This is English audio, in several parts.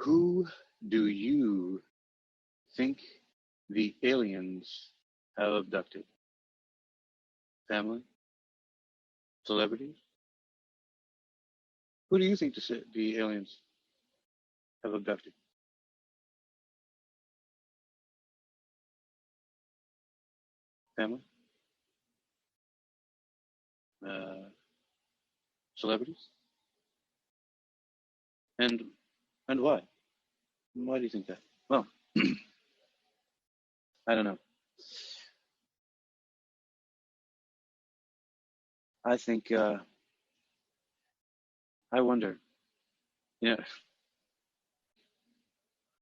Who do you think the aliens have abducted? Family? Celebrities? Who do you think the aliens have abducted? Family? Celebrities? And why? Why do you think that? Well, I don't know. I think I wonder. Yeah,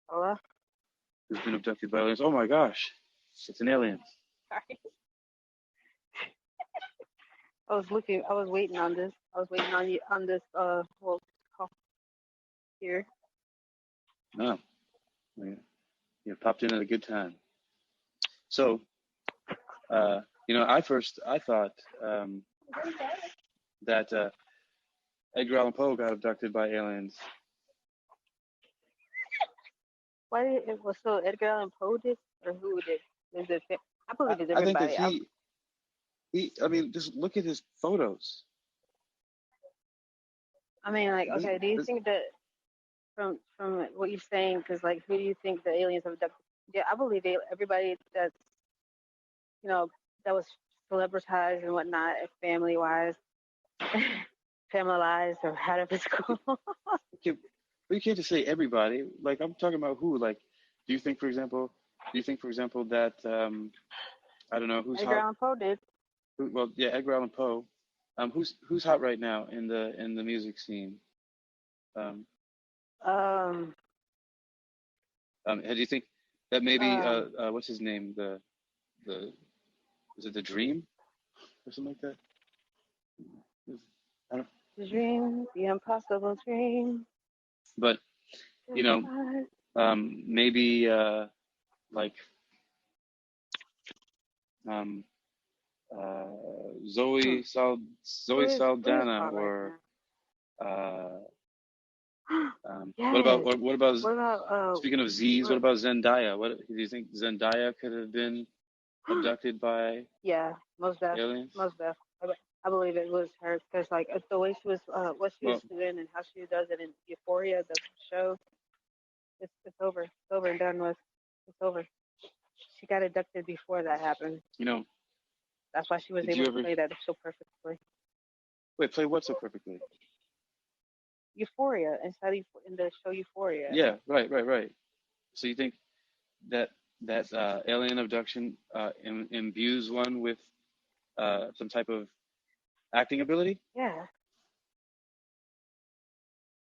Hello? who's been abducted by aliens? Oh my gosh, it's an alien. Sorry. I was waiting on this. I was waiting on you on this well call here. Oh, you popped in at a good time. So, I thought that Edgar Allan Poe got abducted by aliens. Why did it was so Edgar Allan Poe did or who did? Is it I believe it's I think that everybody. I mean, just look at his photos. I mean, like, okay, do you think that from what you're saying, because like, who do you think the aliens have abducted? Yeah, I believe everybody that's that was celebritized and whatnot, family wise, family or however it's called. But you can't just say everybody. Like, I'm talking about who. Like, do you think, for example, that I don't know who's Edgar hot? Allan Poe did. Well, yeah, Edgar Allan Poe. Who's hot right now in the music scene? Do you think that maybe what's his name? The is it the Dream or something like that? I don't. The dream, the impossible dream. But maybe like Zoe Saldana or yes. what about speaking of Z's, what about Zendaya? What do you think Zendaya could have been abducted by? Yeah, most definitely. Most definitely. I believe it was her because like the way she was, what she was doing and how she does it in Euphoria, the show, it's over. It's over and done with. It's over. She got abducted before that happened. That's why she was able to play that so perfectly. Wait, play what so perfectly? Euphoria, inside in the show Euphoria. Yeah, right. So you think that alien abduction imbues one with some type of acting ability? Yeah.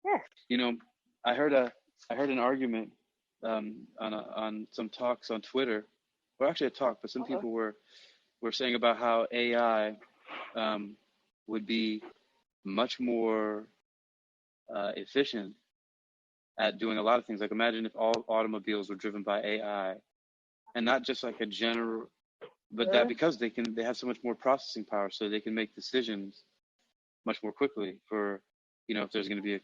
Yes. I heard an argument on some talks on Twitter, or actually a talk, but some people were saying about how AI would be much more efficient at doing a lot of things. Like, imagine if all automobiles were driven by AI, and not just like a general, but that because they have so much more processing power, so they can make decisions much more quickly for, if there's going to be an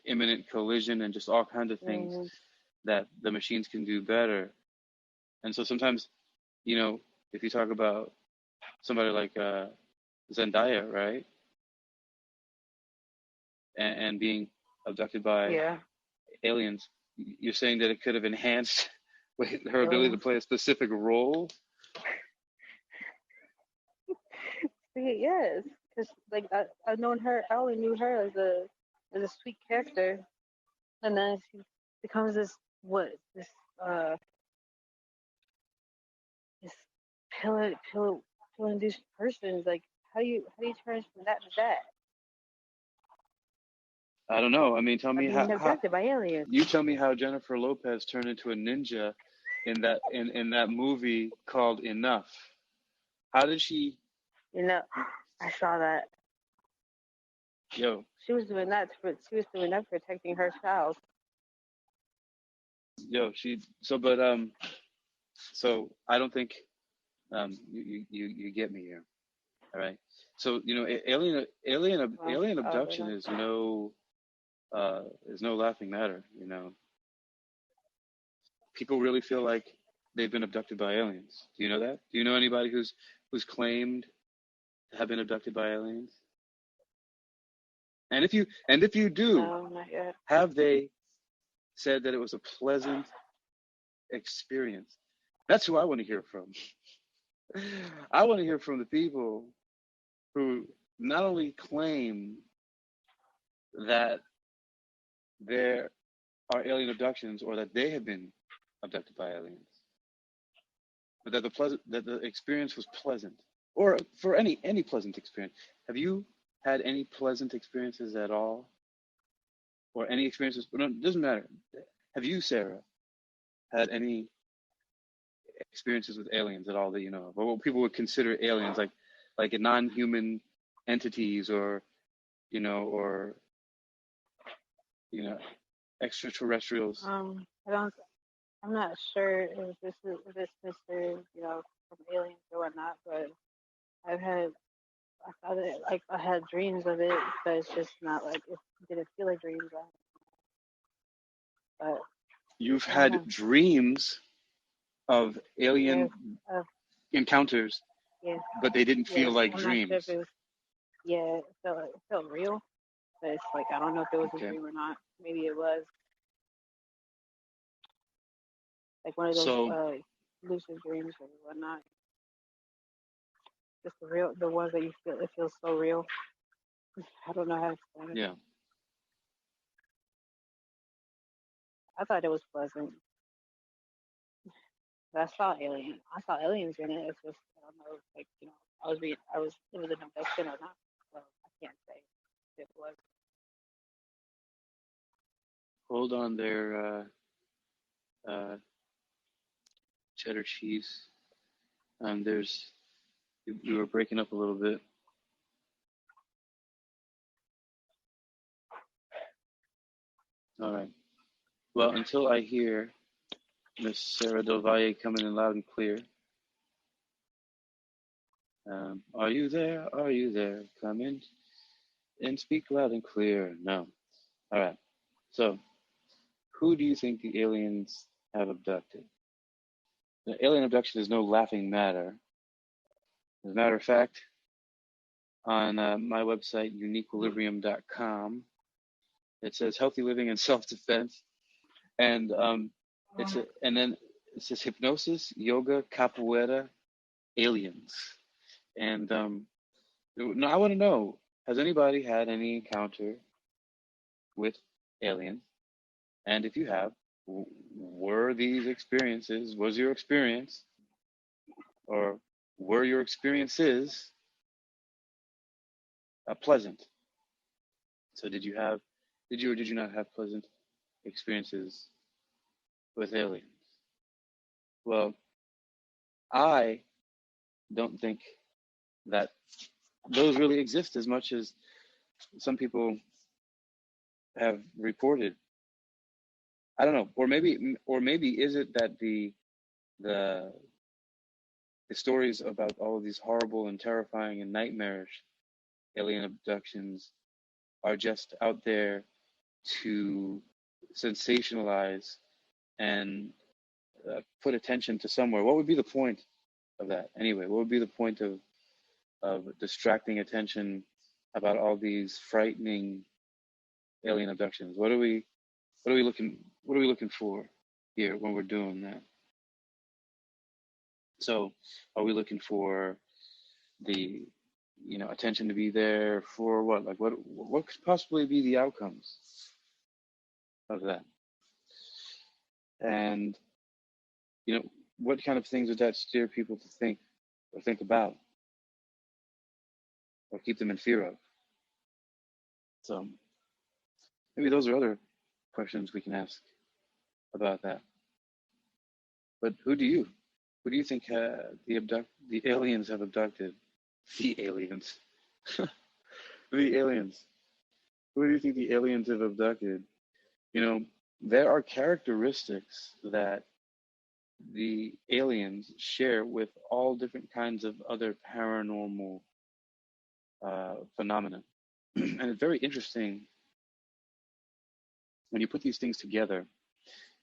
imminent collision and just all kinds of things that the machines can do better. And so sometimes, if you talk about somebody like Zendaya, right, and being abducted by aliens, you're saying that it could have enhanced her ability to play a specific role? Yes, because like I only knew her as a sweet character, and then she becomes this pill-induced person. Like, how do you turn from that to that? I don't know. I mean, tell me how abducted by aliens. You tell me how Jennifer Lopez turned into a ninja in that movie called Enough. How did she? I saw that. Yo. She was doing that protecting her child. Yo, so I don't think you get me here. All right. So alien abduction is no laughing matter. people really feel like they've been abducted by aliens. Do you know that? Do you know anybody who's claimed to have been abducted by aliens? And if you do, No, not yet. have they said that it was a pleasant experience? That's who I want to hear from. I want to hear from the people who not only claim that there are alien abductions or that they have been abducted by aliens, but that the experience was pleasant, or for any pleasant experience. Have you had any pleasant experiences at all, or any experiences? No, it doesn't matter. Have you, Sarah, had any experiences with aliens at all that you know of, or what people would consider aliens, like a non-human entities, or extraterrestrials? I don't. I'm not sure if this considered, from aliens or whatnot, but I've had, I thought it, like I had dreams of it, but it's just not like it didn't feel like dreams. But You've had dreams of alien encounters, yeah, but they didn't feel like I'm dreams. not sure if it was, it felt real, but it's like I don't know if it was a dream or not. Maybe it was. Like one of those lucid dreams or whatnot. Just the ones that you feel, it feels so real. I don't know how to explain it. Yeah. I thought it was pleasant. But I saw aliens in it. It's just, I don't know, like, it was an abduction or not. So I can't say if it was. Hold on there, cheddar cheese. You were breaking up a little bit. All right. Well, until I hear Miss Sarah Del Valle coming in loud and clear. Are you there? Are you there? Come in and speak loud and clear. No. All right. So, who do you think the aliens have abducted? The alien abduction is no laughing matter. As a matter of fact, on my website, UniquilibriuM.com, it says healthy living and self-defense, and then it says hypnosis, yoga, capoeira, aliens, and now I want to know: has anybody had any encounter with aliens? And if you have, were these experiences? Was your experience, or were your experiences pleasant? So did you or did you not have pleasant experiences with aliens? Well, I don't think that those really exist as much as some people have reported. I don't know, or maybe is it that the stories about all of these horrible and terrifying and nightmarish alien abductions are just out there to sensationalize and put attention to somewhere. What would be the point of that anyway? What would be the point of distracting attention about all these frightening alien abductions? What are we looking for here when we're doing that? So, are we looking for the attention to be there for what? Like what could possibly be the outcomes of that? And what kind of things would that steer people to think or think about or keep them in fear of? So maybe those are other questions we can ask about that. But who do you think the aliens have abducted? The aliens. The aliens. Who do you think the aliens have abducted? There are characteristics that the aliens share with all different kinds of other paranormal phenomena. And it's very interesting when you put these things together.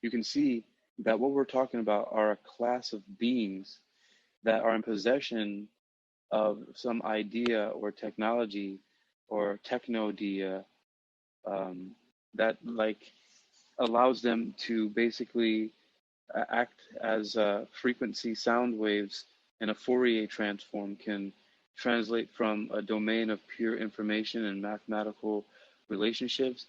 You can see that what we're talking about are a class of beings that are in possession of some idea or technology or technodia, that like allows them to basically act as frequency sound waves, and a Fourier transform can translate from a domain of pure information and mathematical relationships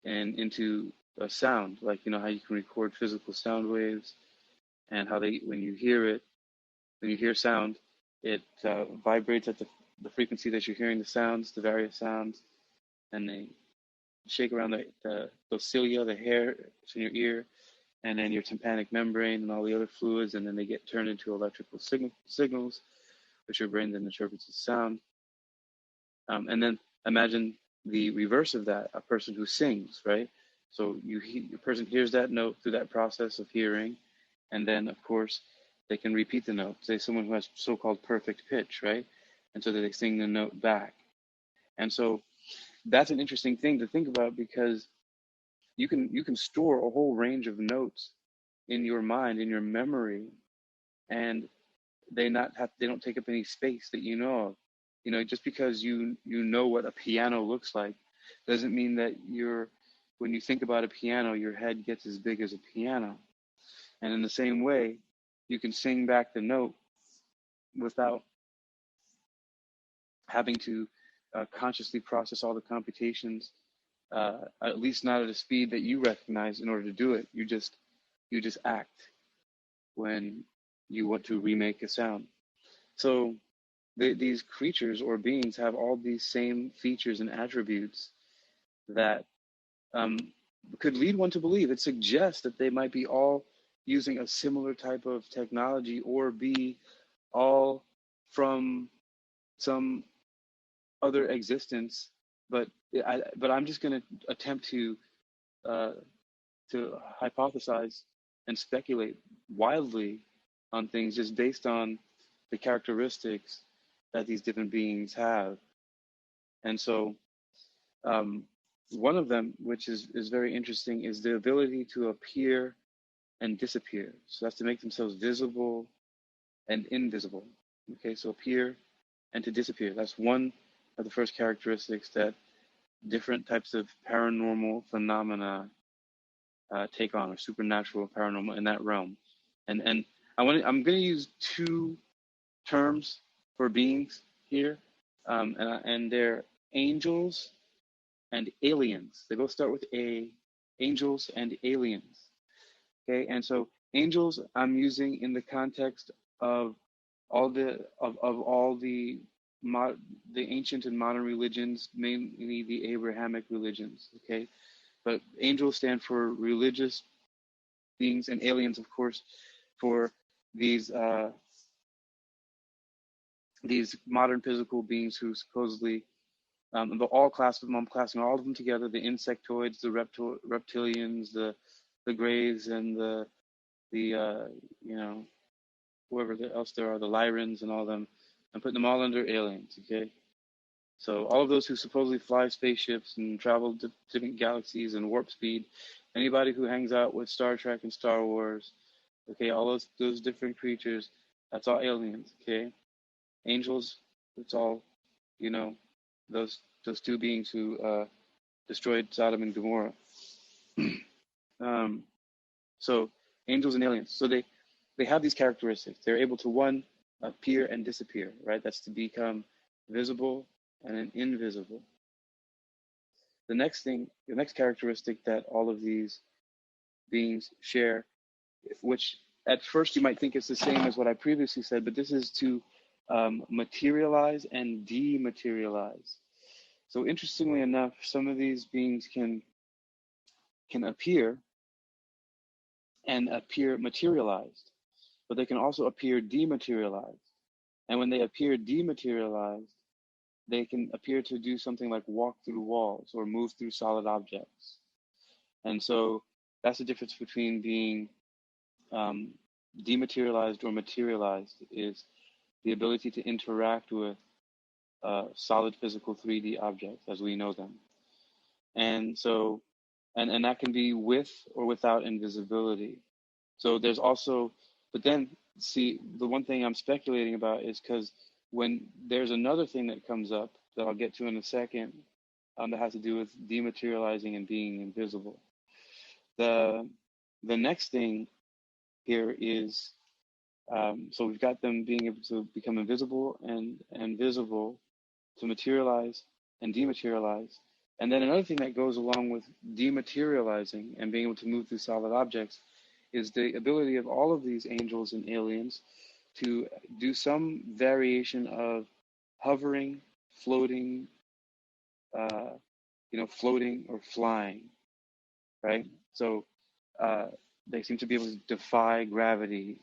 and into a sound, like you know how you can record physical sound waves, and how they, when you hear it, when you hear sound, it vibrates at the frequency that you're hearing the sounds, the various sounds, and they shake around the cilia, the hair in your ear, and then your tympanic membrane and all the other fluids, and then they get turned into electrical signals, which your brain then interprets as sound. And then imagine the reverse of that, a person who sings, right? So a person hears that note through that process of hearing, and then, of course, they can repeat the note. Say someone who has so-called perfect pitch, right? And so they sing the note back. And so that's an interesting thing to think about, because you can store a whole range of notes in your mind, in your memory, and they don't take up any space that you know of. You know, just because you know what a piano looks like doesn't mean that when you think about a piano, your head gets as big as a piano. And in the same way, you can sing back the note without having to consciously process all the computations, at least not at a speed that you recognize in order to do it. You just act when you want to remake a sound. So these creatures or beings have all these same features and attributes that could lead one to believe. It suggests that they might be all using a similar type of technology, or be all from some other existence. But I'm just going to attempt to hypothesize and speculate wildly on things just based on the characteristics that these different beings have. And so one of them, which is very interesting, is the ability to appear and disappear. So that's to make themselves visible and invisible. Okay, so appear and to disappear. That's one of the first characteristics that different types of paranormal phenomena take on, or supernatural, paranormal, in that realm. And I'm going to use two terms for beings here, and they're angels and aliens. They both start with A, angels and aliens. Okay, and so angels I'm using in the context of all the ancient and modern religions, mainly the Abrahamic religions. Okay, but angels stand for religious beings, and aliens, of course, for these modern physical beings who supposedly, I'm classing all of them together: the insectoids, the reptilians, the grays, and the whoever else there are, the Lyrans and all of them. I'm putting them all under aliens. Okay, so all of those who supposedly fly spaceships and travel to different galaxies and warp speed, anybody who hangs out with Star Trek and Star Wars, okay, all those different creatures, that's all aliens. Okay, angels, it's all, those two beings who destroyed Sodom and Gomorrah. So angels and aliens. So they have these characteristics. They're able to, one, appear and disappear, right? That's to become visible and then invisible. The next characteristic that all of these beings share, which at first you might think it's the same as what I previously said, but this is to materialize and dematerialize. So interestingly enough, some of these beings can appear and appear materialized, but they can also appear dematerialized. And when they appear dematerialized, they can appear to do something like walk through walls or move through solid objects. And so that's the difference between being dematerialized or materialized, is the ability to interact with solid physical 3D objects as we know them. And so, and that can be with or without invisibility. So there's also, but then see, the one thing I'm speculating about is because when there's another thing that comes up that I'll get to in a second, that has to do with dematerializing and being invisible. The next thing here is, so we've got them being able to become invisible and visible, to materialize and dematerialize. And then another thing that goes along with dematerializing and being able to move through solid objects is the ability of all of these angels and aliens to do some variation of hovering, floating, floating or flying, right? So they seem to be able to defy gravity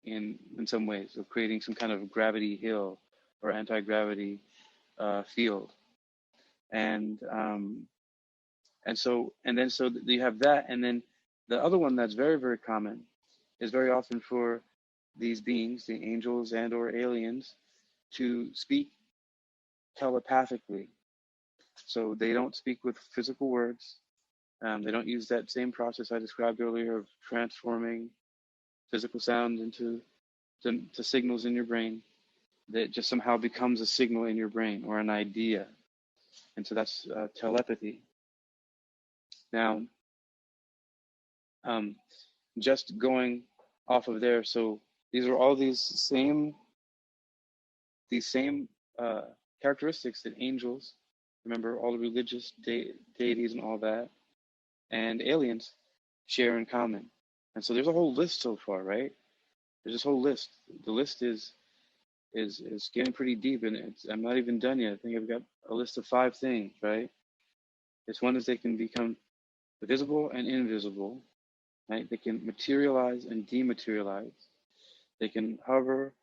in some ways, of creating some kind of gravity hill or anti-gravity field, and so you have that, and then the other one that's very, very common is very often for these beings, the angels and or aliens, to speak telepathically. So they don't speak with physical words. They don't use that same process I described earlier of transforming physical sound into to signals in your brain that just somehow becomes a signal in your brain or an idea. And so that's telepathy. Now, just going off of there, so these are all these same characteristics that angels, remember all the religious deities and all that, and aliens share in common. And so there's a whole list so far, right? There's this whole list. The list is getting pretty deep, and I'm not even done yet. I think I've got a list of 5 things, right? This one is they can become visible and invisible, right? They can materialize and dematerialize. They can hover,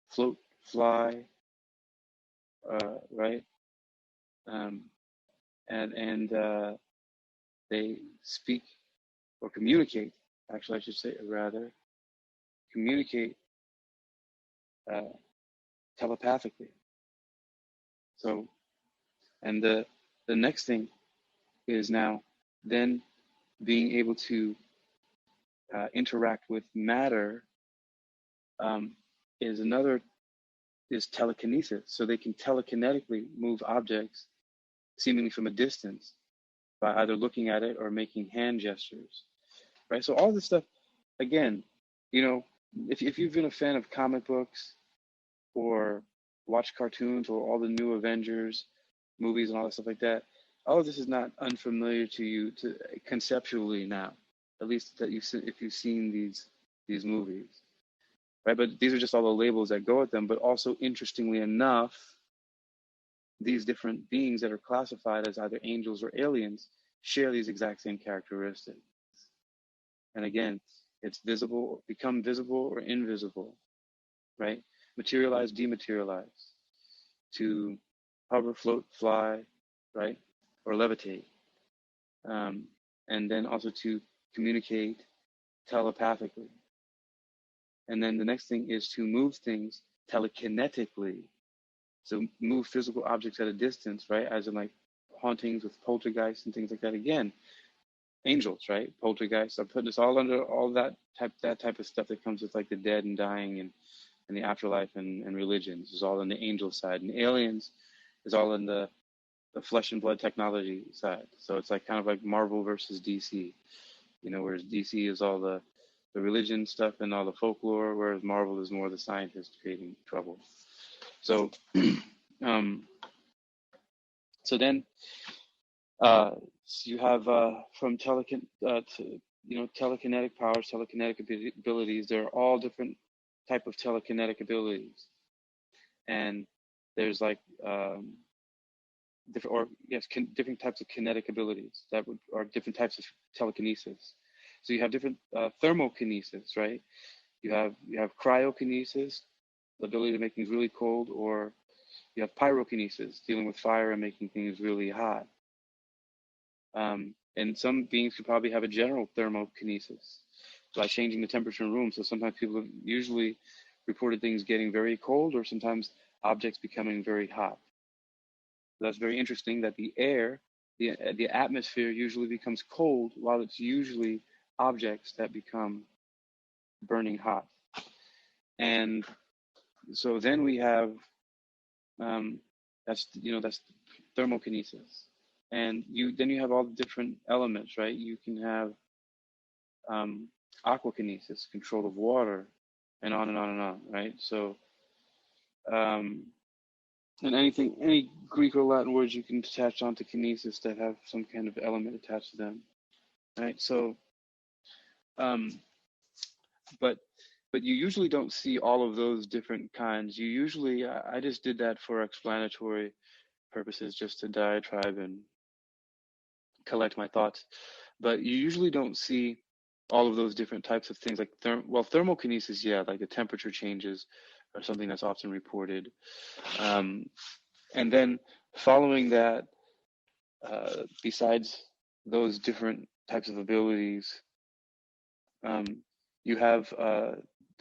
float, fly, right? And they speak or communicate. Actually, I should say rather communicate telepathically. So, and the next thing is now then being able to interact with matter is telekinesis. So they can telekinetically move objects seemingly from a distance by either looking at it or making hand gestures, right? So all this stuff, again, if you've been a fan of comic books or watch cartoons or all the new Avengers movies and all that stuff like that, all of this is not unfamiliar to you conceptually now, at least that if you've seen these movies, right? But these are just all the labels that go with them. But also, interestingly enough, these different beings that are classified as either angels or aliens share these exact same characteristics. And again, it's visible, become visible or invisible, right? Materialize, dematerialize, to hover, float, fly, right? Or levitate. And then also to communicate telepathically. And then the next thing is to move things telekinetically. So move physical objects at a distance, right? As in like hauntings with poltergeists and things like that. Again, angels, right? Poltergeists. I'm putting this all under all that type of stuff that comes with like the dead and dying and the afterlife and religions. This is all on the angel side. And aliens is all in the flesh and blood technology side. So it's like kind of like Marvel versus DC, whereas DC is all the religion stuff and all the folklore, whereas Marvel is more the scientists creating trouble. So, so then you have from telekinetic powers, telekinetic abilities. There are all different type of telekinetic abilities, and there's like different types of kinetic abilities are different types of telekinesis. So you have different thermokinesis, right? You have cryokinesis, the ability to make things really cold, or you have pyrokinesis, dealing with fire and making things really hot. And some beings could probably have a general thermokinesis by changing the temperature in rooms. So sometimes people have usually reported things getting very cold, or sometimes objects becoming very hot. So that's very interesting that the air, the atmosphere usually becomes cold, while it's usually objects that become burning hot. And so then we have that's thermokinesis, and then you have all the different elements, right? You can have aquakinesis, control of water, and on and on and on, right? So and any Greek or Latin words you can attach onto kinesis that have some kind of element attached to them, right? So but you usually don't see all of those different kinds. You usually, I just did that for explanatory purposes, just to diatribe and collect my thoughts. But you usually don't see all of those different types of things, like thermokinesis, yeah, like the temperature changes are something that's often reported. And then following that, besides those different types of abilities, you have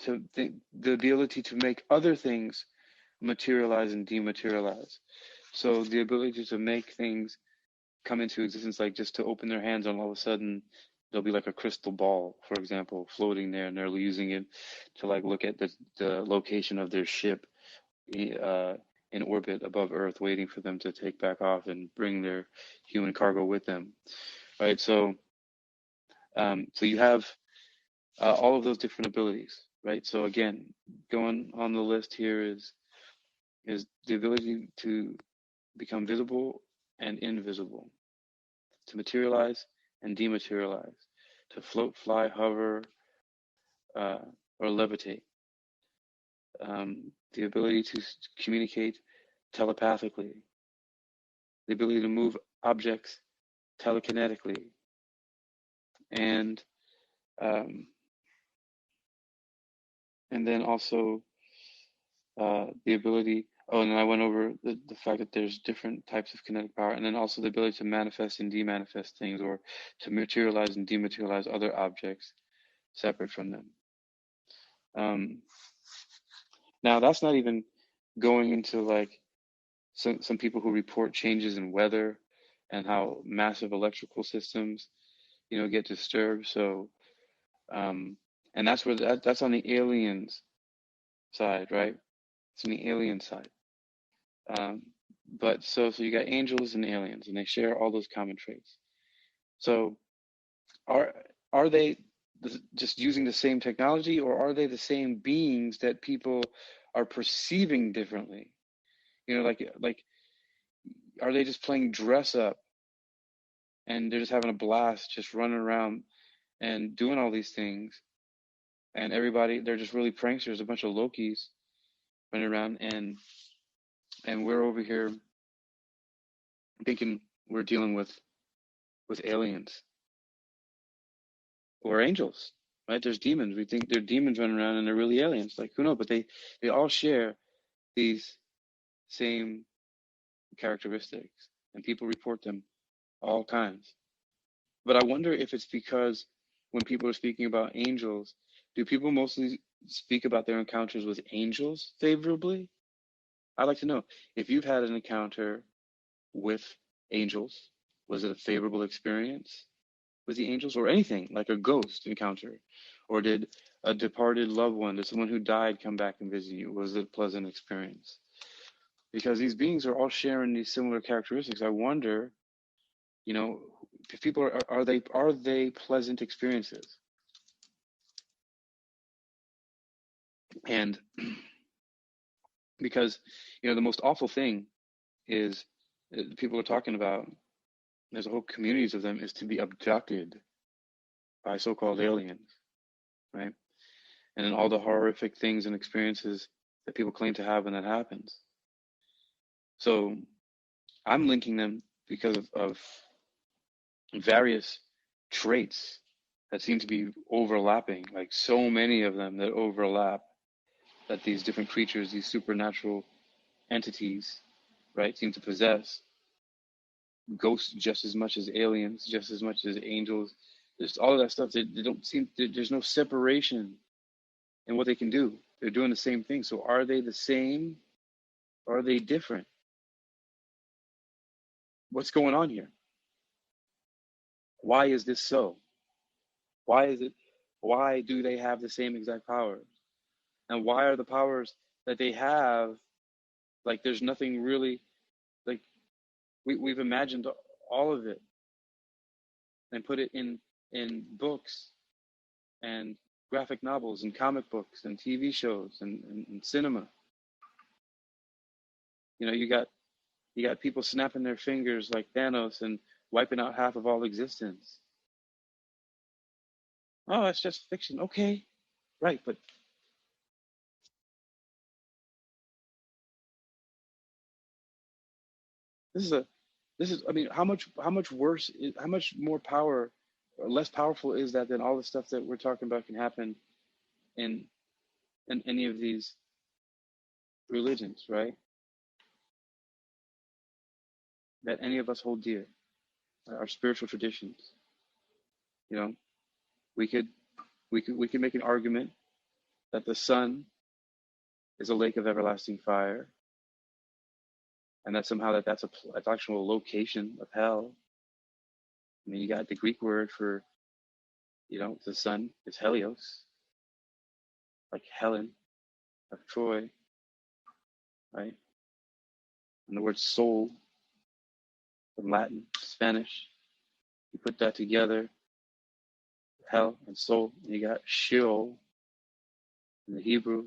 the ability to make other things materialize and dematerialize. So the ability to make things come into existence, like just to open their hands and all of a sudden there'll be like a crystal ball, for example, floating there, and they're using it to like look at the location of their ship in orbit above Earth, waiting for them to take back off and bring their human cargo with them, right? So you have all of those different abilities, right? So again, going on the list here is the ability to become visible and invisible, to materialize and dematerialize, to float, fly, hover, or levitate, the ability to communicate telepathically, the ability to move objects telekinetically, and then also the ability. Oh, and then I went over the fact that there's different types of kinetic power, and then also the ability to manifest and demanifest things, or to materialize and dematerialize other objects separate from them. Now, that's not even going into like some people who report changes in weather and how massive electrical systems, get disturbed. So, and that's where that's on the aliens side, right? It's on the alien side. But so you got angels and aliens, and they share all those common traits. So are they just using the same technology, or are they the same beings that people are perceiving differently? Like are they just playing dress up, and they're just having a blast, just running around and doing all these things, and they're just really pranksters, a bunch of Lokis running around, and we're over here thinking we're dealing with aliens or angels, right? There's demons. We think they're demons running around, and they're really aliens. Like, who knows? But they all share these same characteristics, and people report them all kinds. But I wonder if it's because when people are speaking about angels, do people mostly speak about their encounters with angels favorably? I'd like to know if you've had an encounter with angels. Was it a favorable experience with the angels, or anything like a ghost encounter? Or did a departed loved one, did someone who died come back and visit you? Was it a pleasant experience? Because these beings are all sharing these similar characteristics. I wonder, if people are they pleasant experiences? And because, the most awful thing is people are talking about, there's a whole communities of them, is to be abducted by so-called aliens, right? And then all the horrific things and experiences that people claim to have when that happens. So I'm linking them because of various traits that seem to be overlapping, like so many of them that overlap, that these different creatures, these supernatural entities, right, seem to possess. Ghosts just as much as aliens, just as much as angels. There's all of that stuff. They don't seem, there's no separation in what they can do. They're doing the same thing. So are they the same? Or are they different? What's going on here? Why is this so? Why is it Why do they have the same exact powers? And why are the powers that they have, like, there's nothing really, like, we've imagined all of it and put it in books and graphic novels and comic books and TV shows and cinema. You know, you got people snapping their fingers like Thanos and wiping out half of all existence. Oh, it's just fiction. Okay, right, but this is a this is I mean, how much worse how much more power or less powerful is that than all the stuff that we're talking about can happen in any of these religions, right? That any of us hold dear, our spiritual traditions. You know, we could we could make an argument that the sun is a lake of everlasting fire, and that somehow that's an actual location of hell. I mean, you got the Greek word for, the sun is Helios, like Helen of Troy, right? And the word soul from Latin, Spanish, you put that together, hell and soul, and you got Sheol in the Hebrew,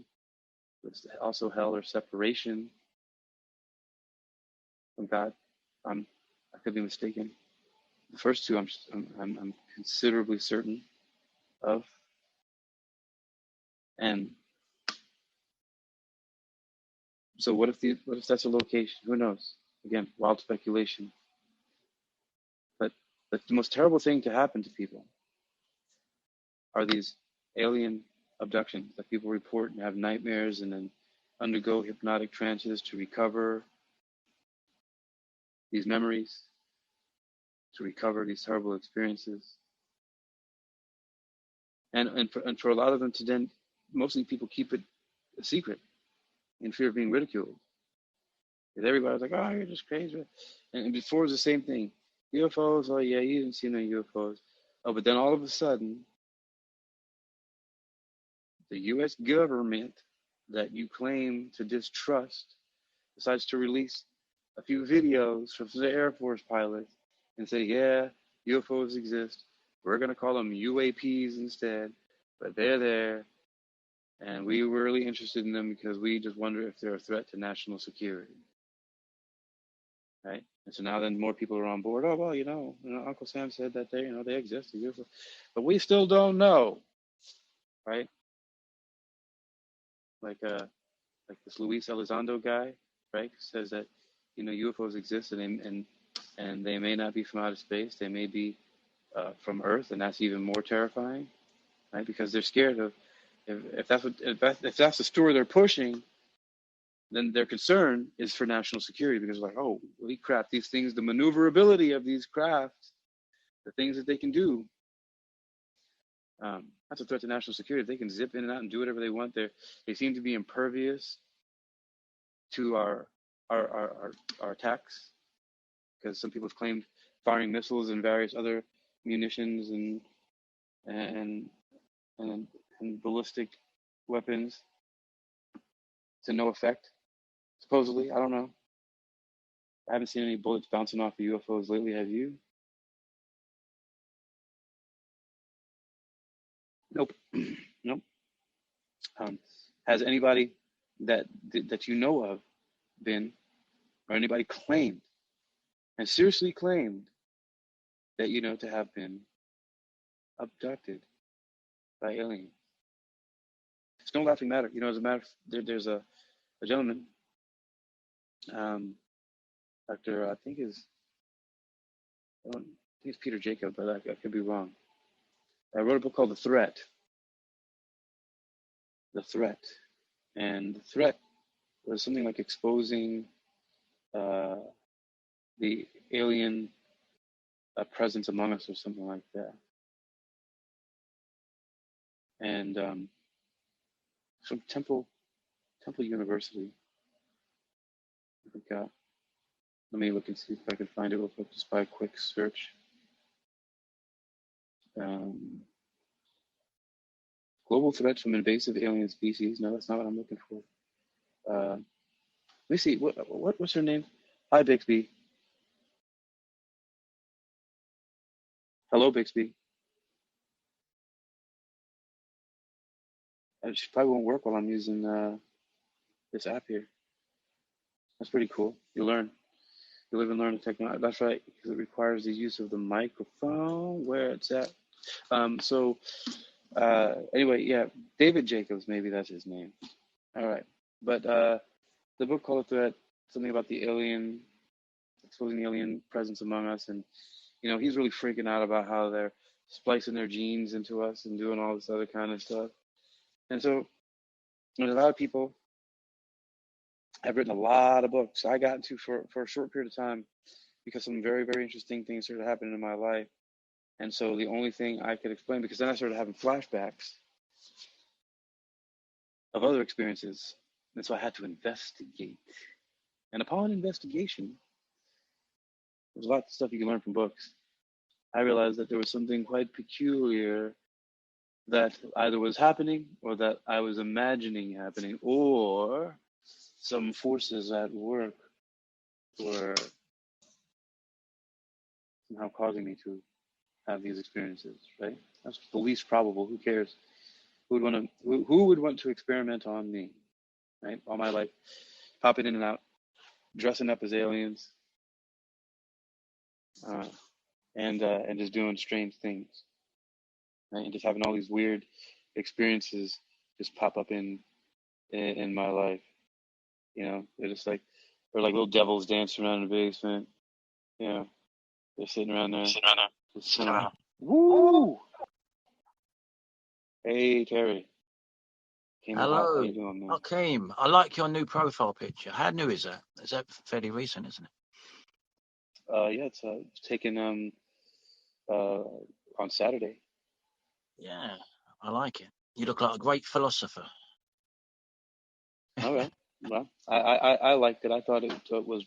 it's also hell or separation from God. I could be mistaken. The first two, I'm considerably certain of, and so what if that's a location? Who knows? Again, wild speculation. But the most terrible thing to happen to people are these alien abductions that people report and have nightmares and then undergo hypnotic trances to recover these memories, to recover these terrible experiences. And for a lot of them to then, mostly people keep it a secret in fear of being ridiculed. Because everybody's like, oh, you're just crazy. And before it was the same thing. UFOs, oh yeah, you didn't see no UFOs. Oh, but then all of a sudden, the U.S. government that you claim to distrust decides to release a few videos from the Air Force pilots and say, yeah, UFOs exist. We're going to call them UAPs instead, but they're there. And we were really interested in them because we just wonder if they're a threat to national security. Right? And so now then more people are on board. Oh, well, Uncle Sam said that they exist, the UFO. But we still don't know. Right? Like this Luis Elizondo guy, right? Says that, UFOs exist and they may not be from outer space. They may be from Earth, and that's even more terrifying, right? Because they're scared of if that's the story they're pushing, then their concern is for national security because like, oh, holy crap, these things, the maneuverability of these crafts, the things that they can do, that's a threat to national security. They can zip in and out and do whatever they want. They seem to be impervious to our attacks because some people have claimed firing missiles and various other munitions and and ballistic weapons to no effect. Supposedly, I don't know. I haven't seen any bullets bouncing off of UFOs lately. Have you? Nope. Nope. Has anybody that you know of been, or anybody claimed, and seriously claimed that you know to have been abducted by aliens? It's no laughing matter. As a matter of there's a gentleman, Dr. I think it's Peter Jacob, but I could be wrong. I wrote a book called The Threat. The Threat. And the threat was something like exposing the alien presence among us or something like that. And from Temple University, I forgot. Let me look and see if I can find it real quick, just by a quick search. Global threats from invasive alien species. No, that's not what I'm looking for. Let me see. What's her name? Hi, Bixby. Hello, Bixby. She probably won't work while I'm using this app here. That's pretty cool. You learn. You live and learn the technology. That's right, because it requires the use of the microphone where it's at. Anyway, yeah, David Jacobs, maybe that's his name. All right. But the book called Threat, something about the alien, exposing the alien presence among us. And, he's really freaking out about how they're splicing their genes into us and doing all this other kind of stuff. And so there's a lot of people. I've written a lot of books. I got into for a short period of time because some very, very interesting things started happening in my life. And so the only thing I could explain, because then I started having flashbacks of other experiences. And so I had to investigate. And upon investigation, there's lots of stuff you can learn from books. I realized that there was something quite peculiar that either was happening or that I was imagining happening, or some forces at work were somehow causing me to have these experiences, right? That's the least probable. Who cares? Who would want to experiment on me, right? All my life, popping in and out, dressing up as aliens, and just doing strange things, right? And just having all these weird experiences just pop up in my life. They're just like little devils dancing around in the basement. They're sitting around there. Just woo! Hey, Terry. Hello. How you doing, man? Hakeem, I like your new profile picture. How new is that? Is that fairly recent, isn't it? Yeah, it's taken on Saturday. Yeah, I like it. You look like a great philosopher. All right. Well, I liked it. I thought it was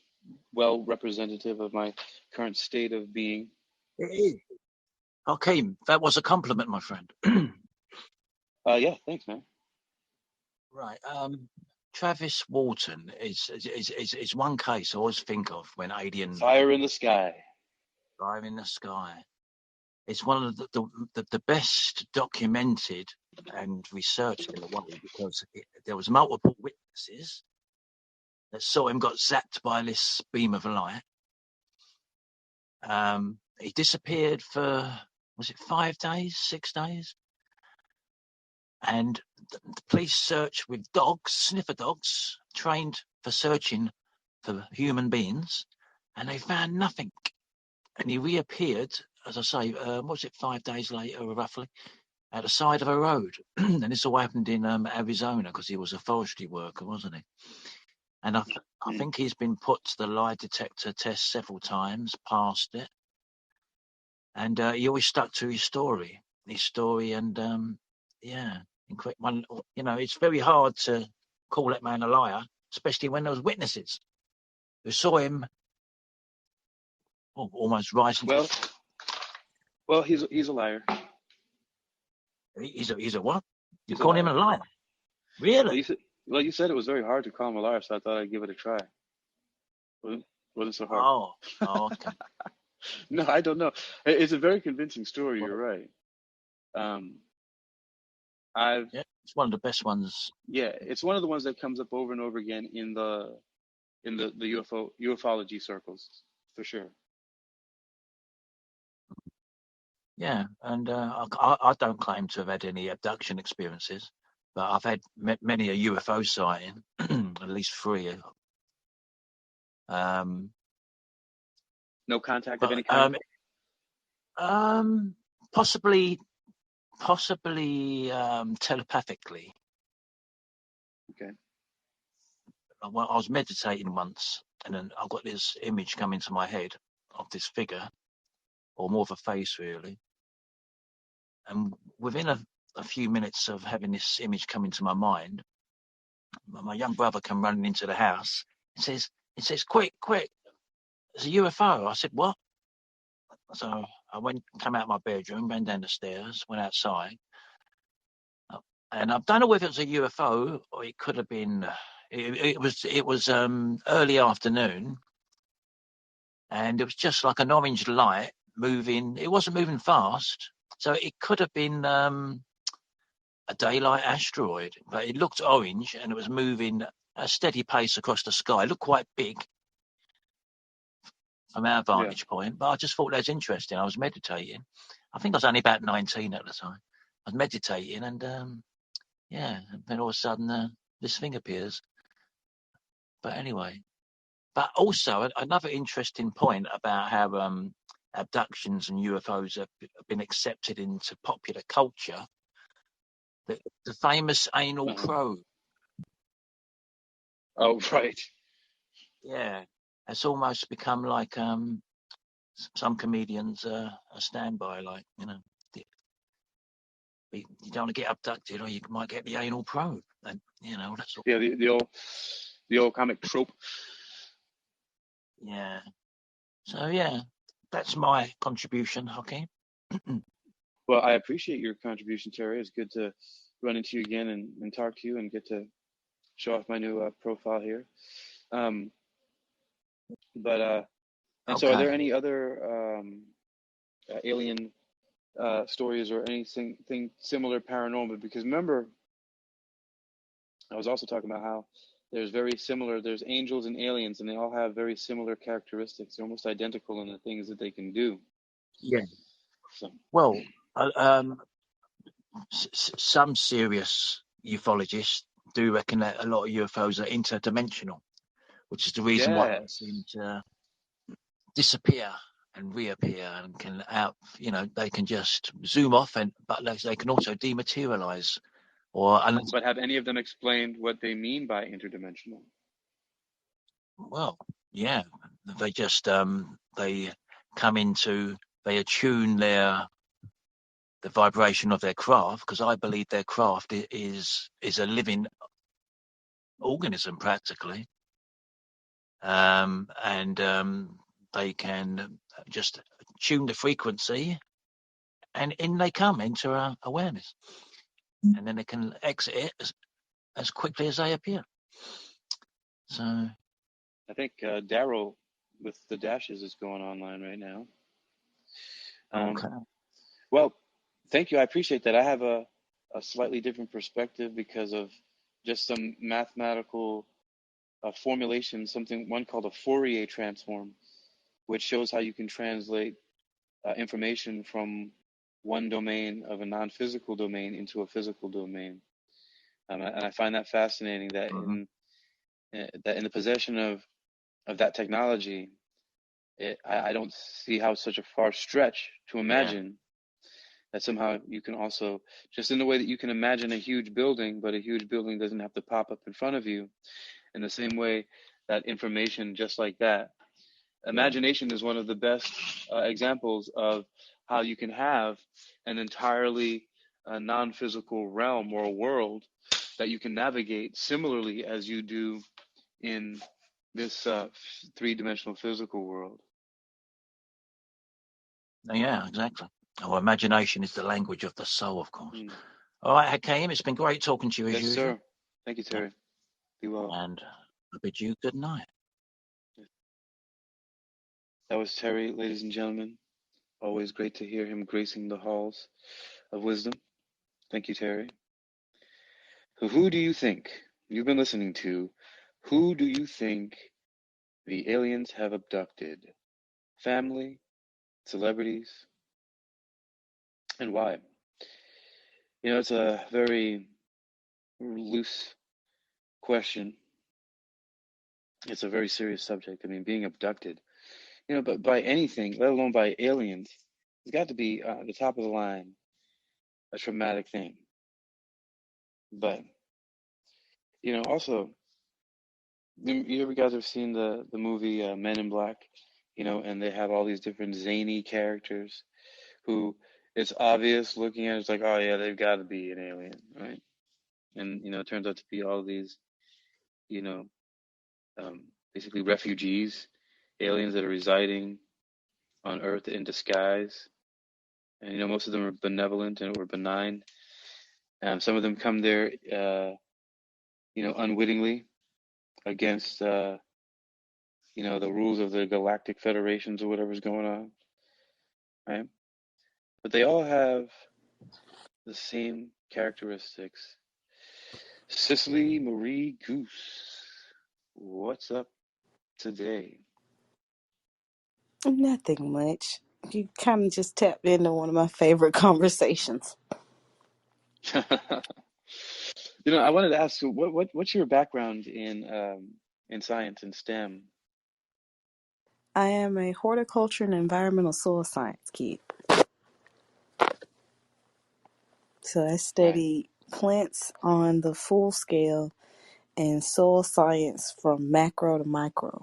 well representative of my current state of being. It is. Hakeem, that was a compliment, my friend. Yeah, thanks, man. Right. Travis Walton is one case I always think of when alien Fire in the Sky. Fire in the Sky. It's one of the best documented and researched in a way, because there was multiple witnesses that saw him got zapped by this beam of light. He disappeared for, was it 5 days, 6 days? And the police searched with dogs, sniffer dogs, trained for searching for human beings, and they found nothing. And he reappeared, as I say, was it 5 days later, roughly, at the side of a road. And this all happened in Arizona, because he was a forestry worker, wasn't he? And I think he's been put to the lie detector test several times, passed it. And he always stuck to his story, and it's very hard to call that man a liar, especially when there was witnesses who saw him almost rising. Well, he's a liar. He's a what? You call him a liar? Really? Well, you said it was very hard to call him a liar, so I thought I'd give it a try. Wasn't so hard. Oh, okay. No, I don't know. It's a very convincing story. You're right. It's one of the best ones. Yeah, it's one of the ones that comes up over and over again in the ufology circles, for sure. Yeah, and I don't claim to have had any abduction experiences, but I've had many a UFO sighting, at least 3. No contact of any kind? Possibly telepathically. Okay. Well, I was meditating once, and then I got this image come into my head of this figure, or more of a face, really. And within a few minutes of having this image come into my mind, my young brother came running into the house. It says, quick, there's a UFO. I said, what? So I came out of my bedroom, ran down the stairs, went outside. And I don't know whether it was a UFO or it could have been. It was early afternoon, and it was just like an orange light moving. It wasn't moving fast, so it could have been a daylight asteroid, but it looked orange and it was moving at a steady pace across the sky. It looked quite big from our vantage point, but I just thought that was interesting. I was meditating. I think I was only about 19 at the time. I was meditating, and and then all of a sudden this thing appears. But anyway, but also another interesting point about how abductions and UFOs have been accepted into popular culture. The famous anal probe. Oh, right. Yeah, it's almost become like some comedians a standby, like, you know, you don't want to get abducted, or you might get the anal probe, and you know that's all. Yeah, the old comic trope. Yeah. So yeah, that's my contribution, Hakeem. Well, I appreciate your contribution, Terry. It's good to run into you again and talk to you and get to show off my new profile here. And so, are there any other alien stories or anything similar paranormal? Because remember, I was also talking about how there's angels and aliens, and they all have very similar characteristics. They're almost identical in the things that they can do. Yeah. So. Well, some serious ufologists do reckon that a lot of UFOs are interdimensional, which is the reason why they seem to disappear and reappear and can they can just zoom off, but they can also dematerialize. But have any of them explained what they mean by interdimensional? Well, yeah, they just they attune the vibration of their craft, because I believe their craft is a living organism practically, and they can just tune the frequency, and in they come into our awareness, and then they can exit it as quickly as they appear. So I think Daryl with the dashes is going online right now. Okay. Well, thank you. I appreciate that. I have a slightly different perspective because of just some mathematical formulation, one called a Fourier transform, which shows how you can translate information from one domain of a non-physical domain into a physical domain. And I find that fascinating that in the possession of that technology, I don't see how it's such a far stretch to imagine that somehow you can also, just in the way that you can imagine a huge building, but a huge building doesn't have to pop up in front of you, in the same way that information, just like that. Imagination is one of the best examples of how you can have an entirely non-physical realm or a world that you can navigate similarly as you do in this three-dimensional physical world. Yeah, exactly. Our imagination is the language of the soul, of course. All right, Hakeem, it's been great talking to you as usual. Yes, sir. Thank you, Terry. Be well. And I bid you good night. That was Terry, ladies and gentlemen. Always great to hear him gracing the halls of wisdom. Thank you, Terry. Who do you think you've been listening to? Who do you think the aliens have abducted? Family, celebrities, and why? You know, it's a very loose question. It's a very serious subject. I mean, being abducted, but by anything, let alone by aliens, it's got to be the top of the line, a traumatic thing. But, also, you ever guys have seen the movie Men in Black, and they have all these different zany characters who it's obvious looking at it, it's like, oh yeah, they've got to be an alien, right? And, it turns out to be all these, basically refugees, aliens that are residing on Earth in disguise. And, most of them are benevolent or benign. Some of them come there, unwittingly against, the rules of the galactic federations or whatever's going on, right? But they all have the same characteristics. Cicely Marie Goose, what's up today? Nothing much. You kind of just tapped into one of my favorite conversations. I wanted to ask you, what's your background in science and STEM? I am a horticulture and environmental soil science kid. So I Right. study plants on the full scale and soil science from macro to micro.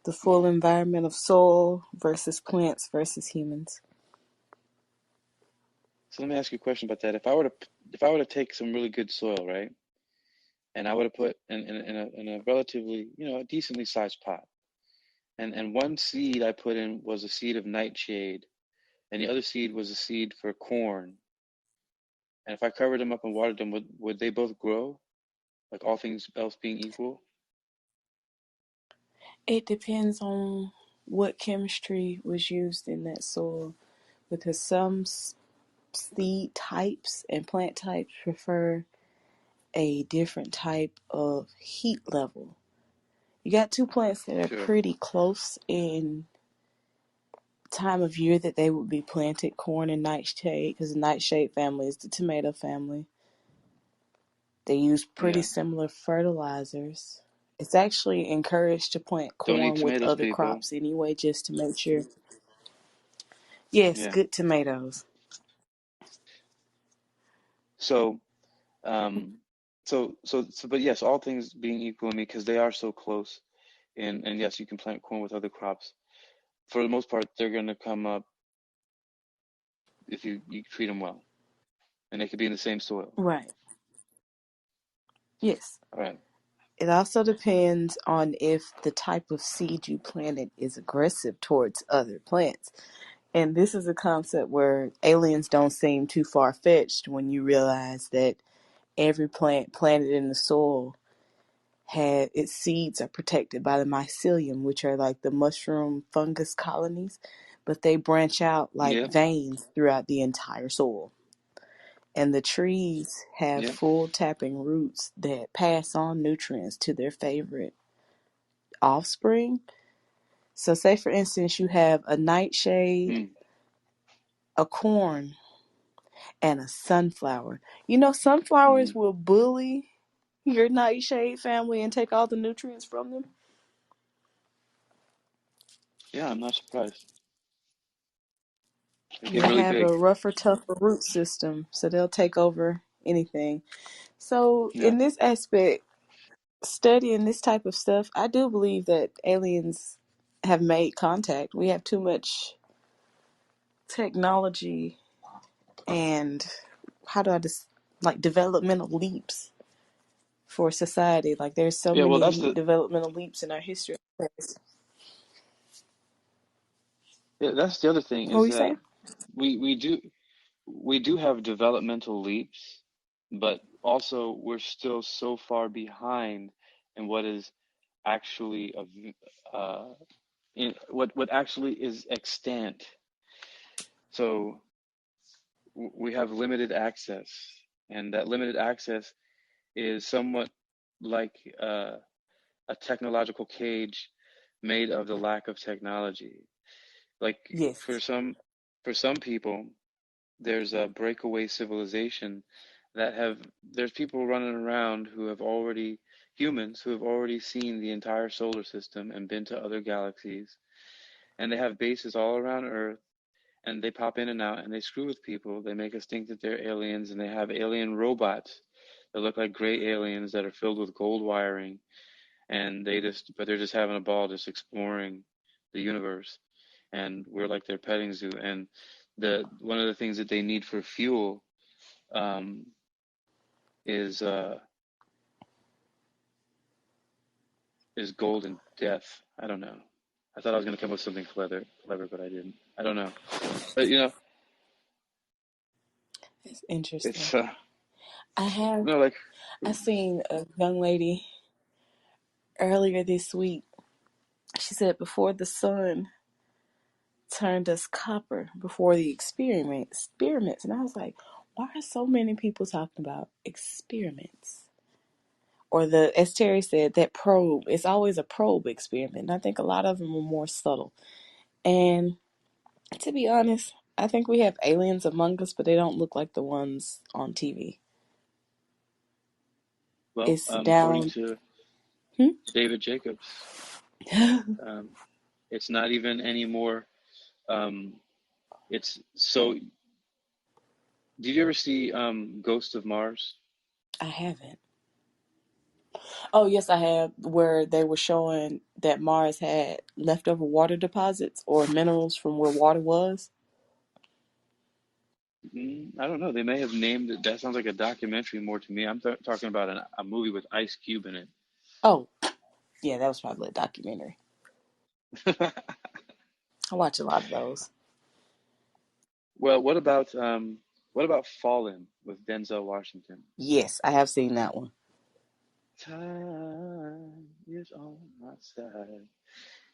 The full environment of soil versus plants versus humans. So let me ask you a question about that. If I were to take some really good soil, right, and I would have put in a relatively, a decently sized pot, and one seed I put in was a seed of nightshade, and the other seed was a seed for corn. And if I covered them up and watered them, would they both grow? Like all things else being equal? It depends on what chemistry was used in that soil, because some seed types and plant types prefer a different type of heat level. You got two plants that are Sure. pretty close in time of year that they would be planted, corn and nightshade, because the nightshade family is the tomato family. They use pretty Yeah. similar fertilizers. It's actually encouraged to plant Don't eat corn with tomatoes, other people. crops anyway, just to make sure. Yes, Yeah. good tomatoes. So, but yes, all things being equal in me, because they are so close, and yes, you can plant corn with other crops. For the most part, they're going to come up if you treat them well, and they could be in the same soil. Right. Yes. All right. It also depends on if the type of seed you planted is aggressive towards other plants. And this is a concept where aliens don't seem too far-fetched when you realize that every plant planted in the soil its seeds are protected by the mycelium, which are like the mushroom fungus colonies, but they branch out like Yep. veins throughout the entire soil. And the trees have Yep. full tapping roots that pass on nutrients to their favorite offspring. So say for instance you have a nightshade, Mm. a corn, and a sunflower. You know, sunflowers Mm. will bully your nightshade family and take all the nutrients from them. Yeah, I'm not surprised. They get They really have big. a rougher, tougher root system, so they'll take over anything. So Yeah. in this aspect, studying this type of stuff, I do believe that aliens have made contact. We have too much technology and like developmental leaps for society. Like there's so Yeah. Well, many developmental leaps in our history. that's the other thing What were is you that saying? we do have developmental leaps, but also we're still so far behind in what is actually what actually is extant. So we have limited access, and that limited access is somewhat like a technological cage made of the lack of technology. Like for Yes. some for some people, there's a breakaway civilization there's people running around who have already humans who have already seen the entire solar system and been to other galaxies, and they have bases all around Earth, and they pop in and out and they screw with people. They make us think that they're aliens, and they have alien robots that look like gray aliens that are filled with gold wiring, and they're just having a ball, just exploring the universe, and we're like their petting zoo. And the one of the things that they need for fuel, um, is gold and death. I don't know. I thought I was gonna come up with something clever, but I didn't. I don't know. But It's interesting. It's I seen a young lady earlier this week. She said before the sun turned us copper, before the experiments, and I was like, why are so many people talking about experiments? Or as Terry said, that probe. It's always a probe experiment. And I think a lot of them are more subtle. And to be honest, I think we have aliens among us, but they don't look like the ones on TV. well, It's according down. to David Jacobs, it's not even anymore. It's so. Did you ever see Ghost of Mars? I haven't. Oh, yes, I have, where they were showing that Mars had leftover water deposits or minerals from where water was. I don't know. They may have named it. That sounds like a documentary more to me. I'm talking about a movie with Ice Cube in it. Oh, yeah, that was probably a documentary. I watch a lot of those. Well, what about Fallen with Denzel Washington? Yes, I have seen that one. Time is on my side.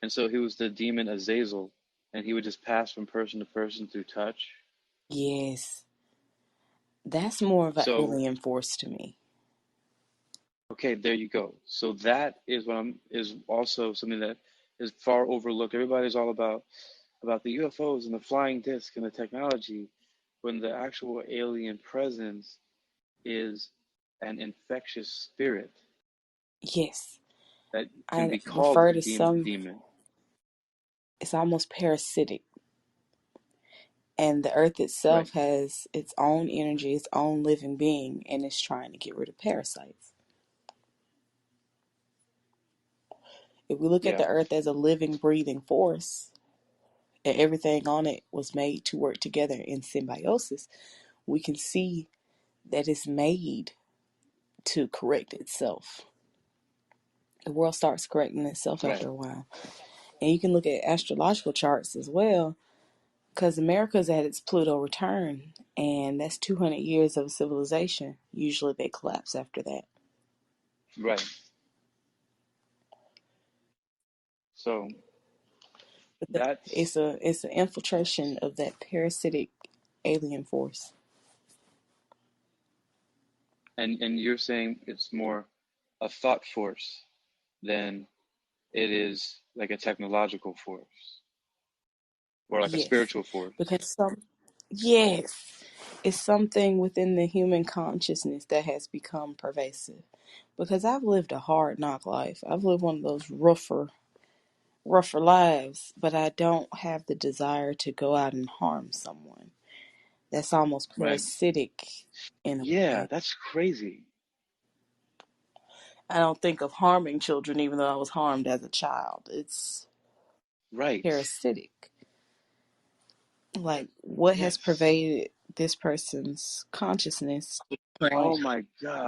And so he was the demon Azazel, and he would just pass from person to person through touch. Yes. That's more of an So, alien force to me. okay, there you go. So that is is also something that is far overlooked. Everybody's all about the UFOs and the flying disc and the technology, when the actual alien presence is an infectious spirit Yes. that can I be called refer a to some, demon. it's almost parasitic. And the earth Right. itself has its own energy, its own living being, and it's trying to get rid of parasites. If we look at Yeah. the earth as a living, breathing force, and everything on it was made to work together in symbiosis, we can see that it's made to correct itself. The world starts correcting itself Right. after a while. And you can look at astrological charts as well, because America's at its Pluto return, and that's 200 years of civilization. Usually they collapse after that. Right. So But that's it's an infiltration of that parasitic alien force. and you're saying it's more a thought force than it is like a technological force or like a Yes, spiritual force. because yes, it's something within the human consciousness that has become pervasive. Because I've lived a hard knock life. I've lived one of those rougher lives, but I don't have the desire to go out and harm someone. That's almost Right. parasitic in a Yeah, way. that's crazy. I don't think of harming children, even though I was harmed as a child. It's Right. parasitic. Like, what has Yes. pervaded this person's consciousness to the Oh point my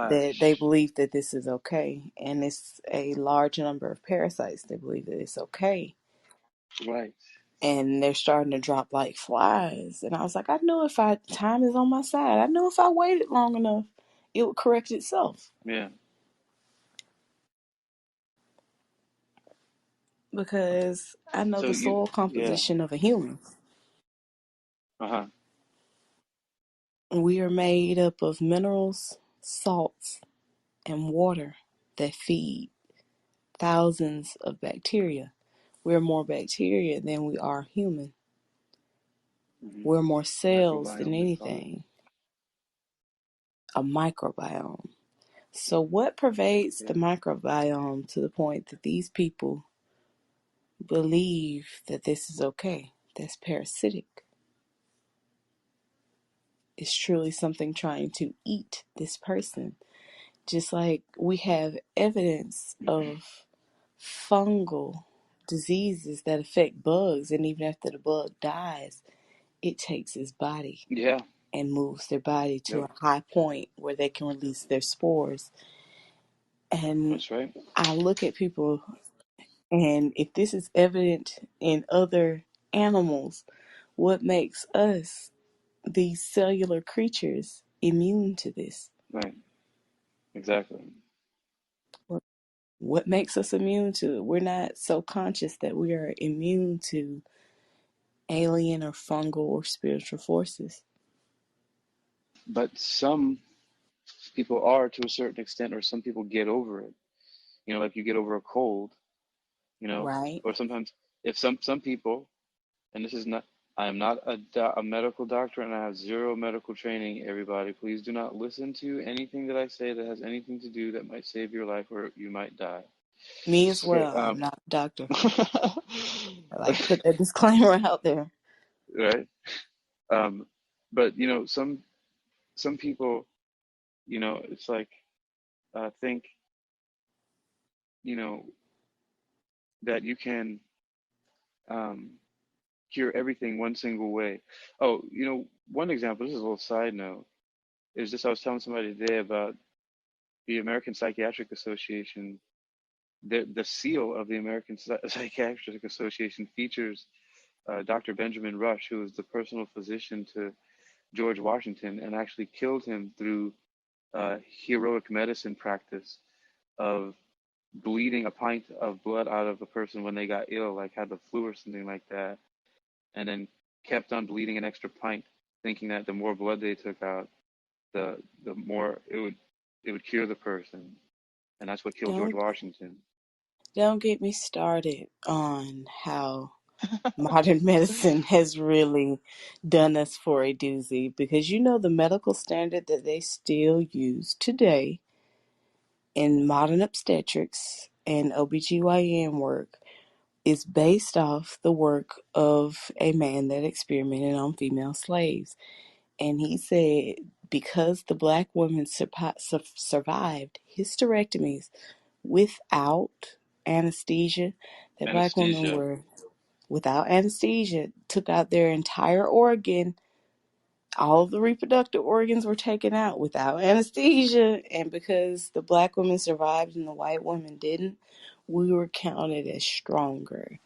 that they gosh. believe that this is okay? And it's a large number of parasites that believe that it's okay. Right. And they're starting to drop like flies. And I was like, I know if time is on my side. I know if I waited long enough, it would correct itself. Yeah. Because I know So the soil yeah. composition of a human. Uh-huh. We are made up of minerals, salts, and water that feed thousands of bacteria. We're more bacteria than we are human. We're more cells than Microbiome, they call it. anything. A microbiome. So what pervades the Yeah. microbiome to the point that these people believe that this is okay? That's parasitic. It's truly something trying to eat this person. Just like we have evidence of fungal diseases that affect bugs, and even after the bug dies, it takes its body Yeah. and moves their body to Yep. a high point where they can release their spores. And That's right. I look at people, and if this is evident in other animals, what makes us these cellular creatures immune to this? Right. Exactly. What makes us immune to it? We're not so conscious that we are immune to alien or fungal or spiritual forces. But some people are to a certain extent, or some people get over it. You know, like you get over a cold, you know, Right. or sometimes if some people, and this is not, I am not a medical doctor and I have zero medical training, everybody. Please do not listen to anything that I say that has anything to do that might save your life or you might die. Me as Okay, well. I'm not a doctor. I like to put that disclaimer out there. right? But you know, some people, you know, it's like think, you know, that you can um, cure everything one single way. Oh, you know, one example. This is a little side note. Is this I was telling somebody today about the American Psychiatric Association. The seal of the American Psychiatric Association features Dr. Benjamin Rush, who was the personal physician to George Washington and actually killed him through heroic medicine practice of bleeding a pint of blood out of a person when they got ill, like had the flu or something like that, and then kept on bleeding an extra pint, thinking that the more blood they took out, the more it would cure the person, and that's what killed George Don't Washington. get me started on how modern medicine has really done us for a doozy, because you know the medical standard that they still use today in modern obstetrics and OBGYN work is based off the work of a man that experimented on female slaves. And he said because the black women survived hysterectomies without anesthesia, that black women Anesthesia. were without anesthesia, took out their entire organ. All of the reproductive organs were taken out without anesthesia. And because the black women survived and the white women didn't, we were counted as stronger.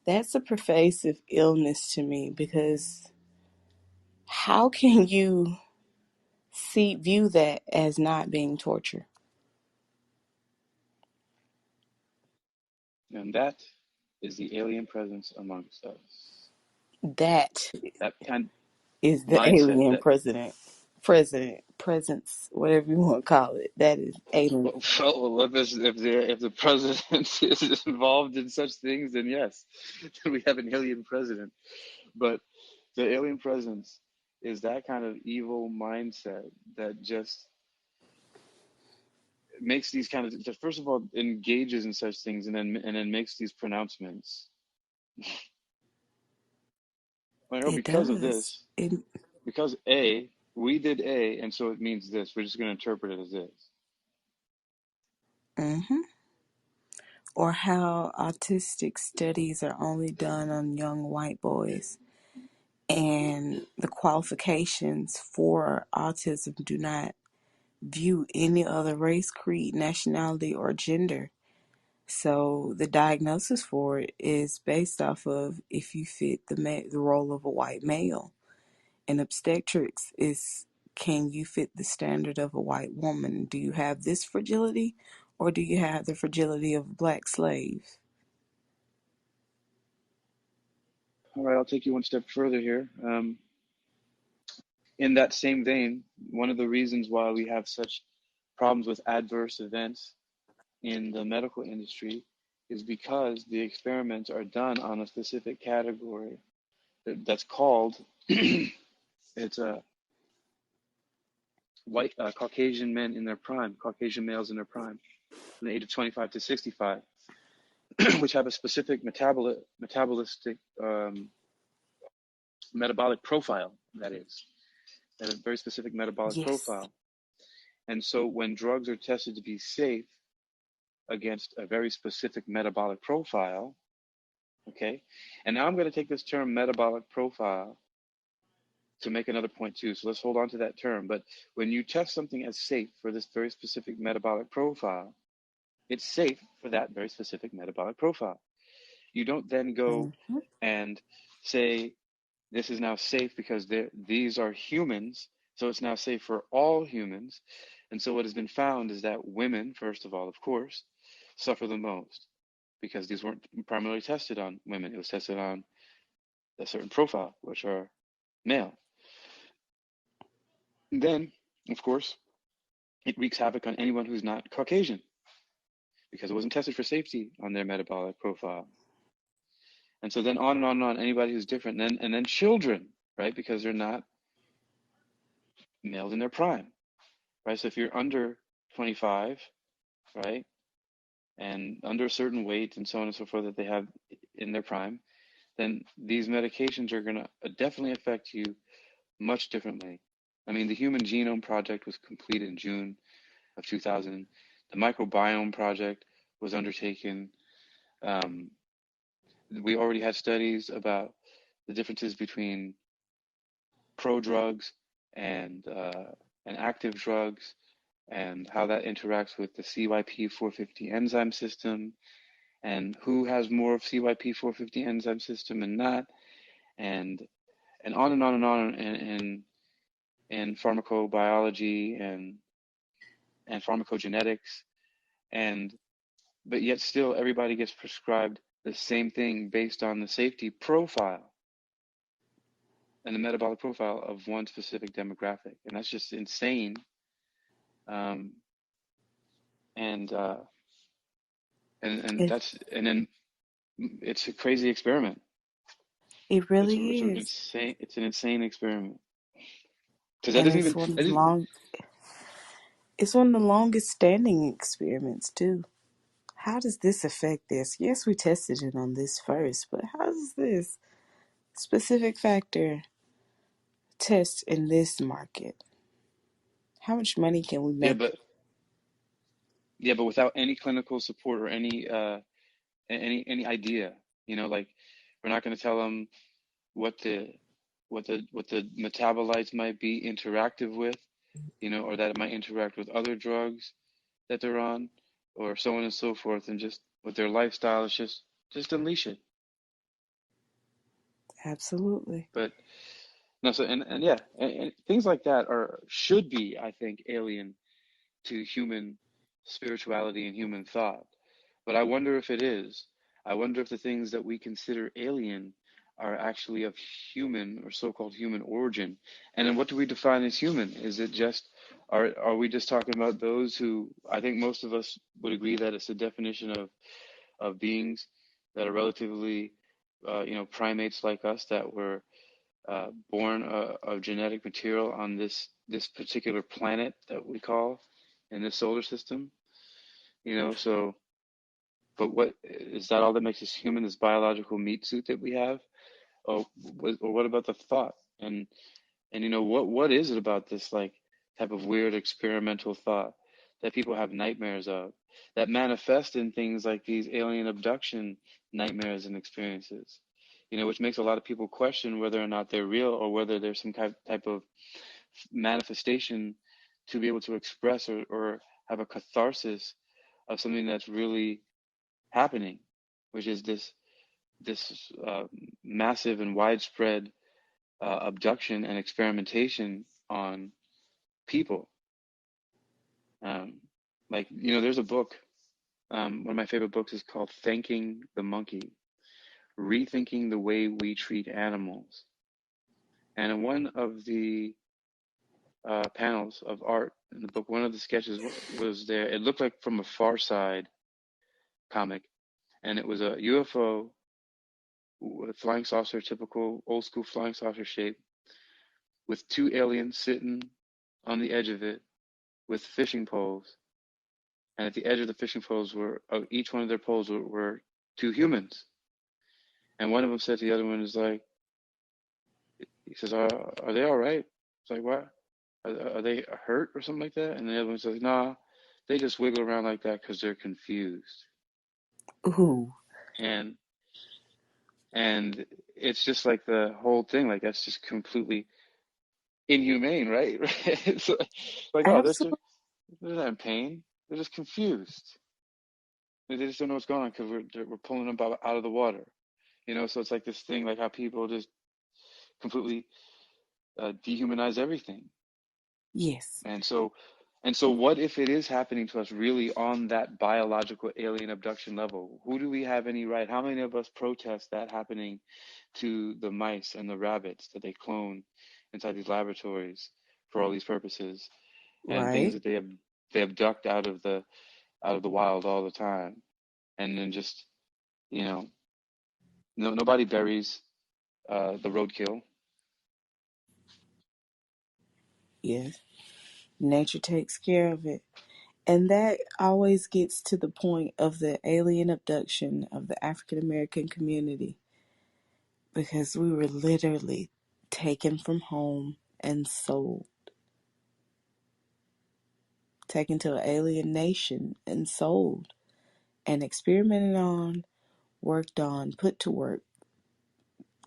That's a pervasive illness to me, because how can you view that as not being torture? And that is the alien presence amongst us. That That kind is of the mindset alien that, presence, whatever you want to call it. That is alien. well, if the president is involved in such things, then yes, we have an alien president. But the alien presence is that kind of evil mindset that just makes these kind of, just first of all engages in such things and then makes these pronouncements. Like, oh, It because of does. this, because A, we did A, and so it means this. We're just going to interpret it as this. Mm-hmm. Or how autistic studies are only done on young white boys, and the qualifications for autism do not view any other race, creed, nationality, or gender. So the diagnosis for it is based off of if you fit the role of a white male. And obstetrics is, can you fit the standard of a white woman? Do you have this fragility, or do you have the fragility of a black slave? All right, I'll take you one step further here. In that same vein, one of the reasons why we have such problems with adverse events in the medical industry is because the experiments are done on a specific category that's called it's a white Caucasian men in their prime, Caucasian males in their prime, from the age of 25 to 65, which have a specific metabolistic metabolic profile. That is, they have a very specific metabolic Yes. profile. And so when drugs are tested to be safe against a very specific metabolic profile, okay, and now I'm going to take this term metabolic profile to make another point too. So let's hold on to that term. But when you test something as safe for this very specific metabolic profile, it's safe for that very specific metabolic profile. You don't then go Mm-hmm. and say, this is now safe because these are humans, so it's now safe for all humans. And so what has been found is that women, first of all, of course, suffer the most because these weren't primarily tested on women. It was tested on a certain profile, which are male. And then, of course, it wreaks havoc on anyone who's not Caucasian because it wasn't tested for safety on their metabolic profile. And so then on and on and on, anybody who's different, and then children, right? Because they're not males in their prime, right? So if you're under 25, right, and under a certain weight and so on and so forth that they have in their prime, then these medications are going to definitely affect you much differently. I mean, the Human Genome Project was completed in June of 2000. The Microbiome Project was undertaken. We already had studies about the differences between prodrugs and active drugs and how that interacts with the CYP450 enzyme system and who has more of CYP450 enzyme system and not, and on and on and on in pharmacobiology and pharmacogenetics, but yet still everybody gets prescribed the same thing based on the safety profile and the metabolic profile of one specific demographic, and that's just insane. And then it's a crazy experiment. It really is. It's an insane experiment because And it's one of the longest standing experiments too. How does this affect this? Yes, we tested it on this first, but how does this specific factor test in this market? How much money can we make? But without any clinical support or any idea, like we're not going to tell them what the metabolites might be interactive with, or that it might interact with other drugs that they're on, or so on and so forth, and just with their lifestyle, it's just unleash it. Absolutely. But no, so and yeah, and things like that should be, I think, alien to human spirituality and human thought. But I wonder if it is. I wonder if the things that we consider alien are actually of human or so-called human origin. And then what do we define as human? Is it just, are we just talking about those who, I think most of us would agree that it's a definition of beings that are relatively, primates like us that were born of genetic material on this particular planet that we call in this solar system, so, but what is that all that makes us human, this biological meat suit that we have? Or what about the thought? And what is it about this like type of weird experimental thought that people have nightmares of, that manifest in things like these alien abduction nightmares and experiences, which makes a lot of people question whether or not they're real or whether there's some type of manifestation to be able to express or have a catharsis of something that's really happening, which is this massive and widespread abduction and experimentation on people. There's a book, one of my favorite books is called Thanking the Monkey, Rethinking the Way We Treat Animals. And in one of the panels of art in the book, one of the sketches was there. It looked like from a Far Side comic, and it was a UFO with a flying saucer, typical old school flying saucer shape, with two aliens sitting on the edge of it with fishing poles. And at the edge of the fishing poles each one of their poles were two humans. And one of them said to the other one, he says, are they all right? It's like, what? Are they hurt or something like that? And the other one says, nah, they just wiggle around like that because they're confused. Ooh. And it's just like the whole thing, like that's just completely inhumane, right? It's like, oh, they're not in pain. They're just confused. They just don't know what's going on because we're pulling them out of the water. So it's like this thing, like how people just completely dehumanize everything. Yes. And so what if it is happening to us really on that biological alien abduction level? Who do we have any right? How many of us protest that happening to the mice and the rabbits that they clone inside these laboratories for all these purposes, and things Right. that they abduct out of the wild all the time, and then just, you know, nobody buries the roadkill. Yes. Nature takes care of it. And that always gets to the point of the alien abduction of the African American community, because we were literally taken from home and sold, taken to an alien nation and sold and experimented on, worked on, put to work.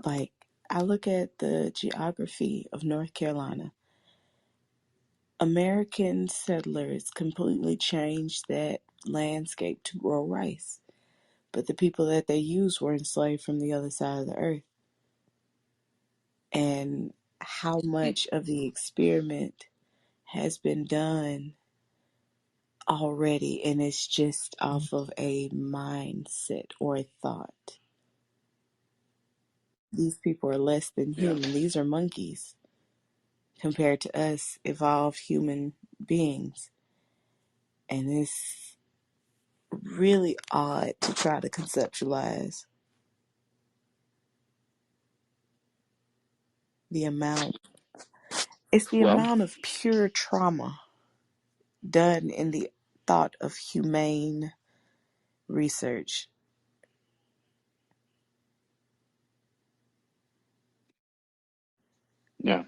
Like, I look at the geography of North Carolina. American settlers completely changed that landscape to grow rice, but the people that they used were enslaved from the other side of the earth. And how much of the experiment has been done already, and it's just off of a mindset or a thought. These people are less than Yeah. human. These are monkeys compared to us evolved human beings. And it's really odd to try to conceptualize the amount. It's the Well, amount of pure trauma done in the thought of humane research. yeah.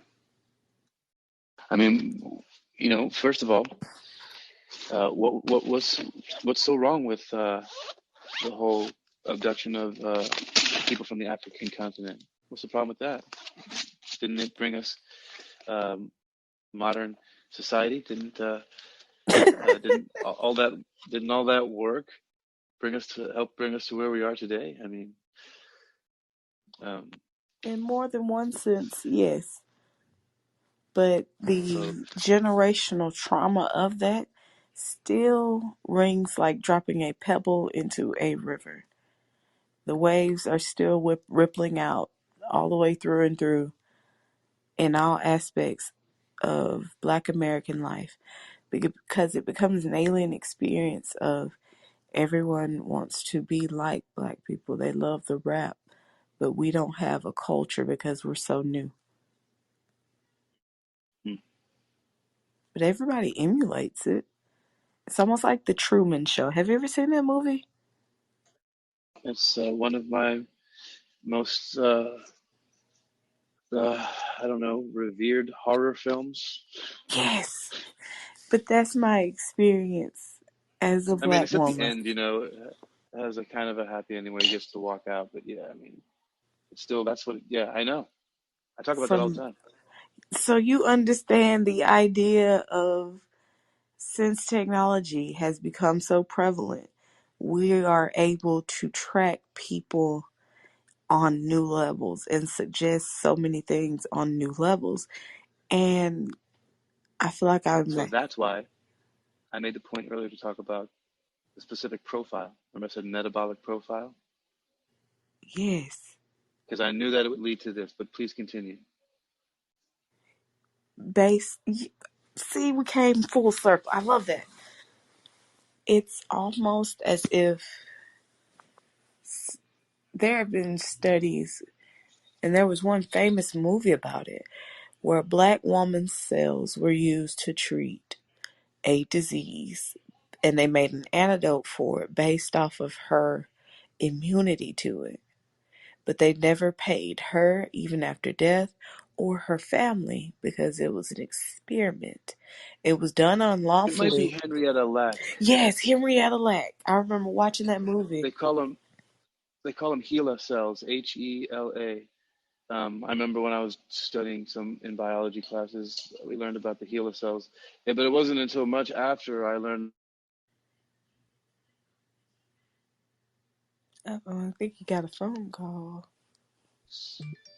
I mean, first of all, what's so wrong with the whole abduction of people from the African continent? What's the problem with that? Didn't it bring us modern society? Didn't all that work help bring us to where we are today? I mean, um, In more than one sense, yes. But so the generational trauma of that still rings like dropping a pebble into a river. The waves are still rippling out all the way through and through in all aspects of Black American life, because it becomes an alien experience of everyone wants to be like Black people. They love the rap, but we don't have a culture because we're so new. hmm, But everybody emulates it. It's almost like the Truman Show. Have you ever seen that movie? it's one of my most I don't know, revered horror films. Yes. But that's my experience as a I mean, Black except the woman. end, it has a kind of a happy ending where he gets to walk out. But yeah, I mean, it's still that's what. Yeah, I know. I talk about that all the From time. So you understand the idea of, since technology has become so prevalent, we are able to track people on new levels and suggest so many things on new levels. And I feel like I'm So like, that's why I made the point earlier to talk about the specific profile. Remember, I said metabolic profile yes, because I knew that it would lead to this. But please continue. base. See, we came full circle. I love that. It's almost as if there have been studies, and there was one famous movie about it, where a Black woman's cells were used to treat a disease, and they made an antidote for it based off of her immunity to it. But they never paid her, even after death, or her family, because it was an experiment. It was done It might be unlawfully. Henrietta Lack. Yes, Henrietta Lack. I remember watching that movie. They call them HeLa cells, HeLa. I remember when I was studying some in biology classes, we learned about the HeLa cells. Yeah, but it wasn't until much after I learned. I think you got a phone call.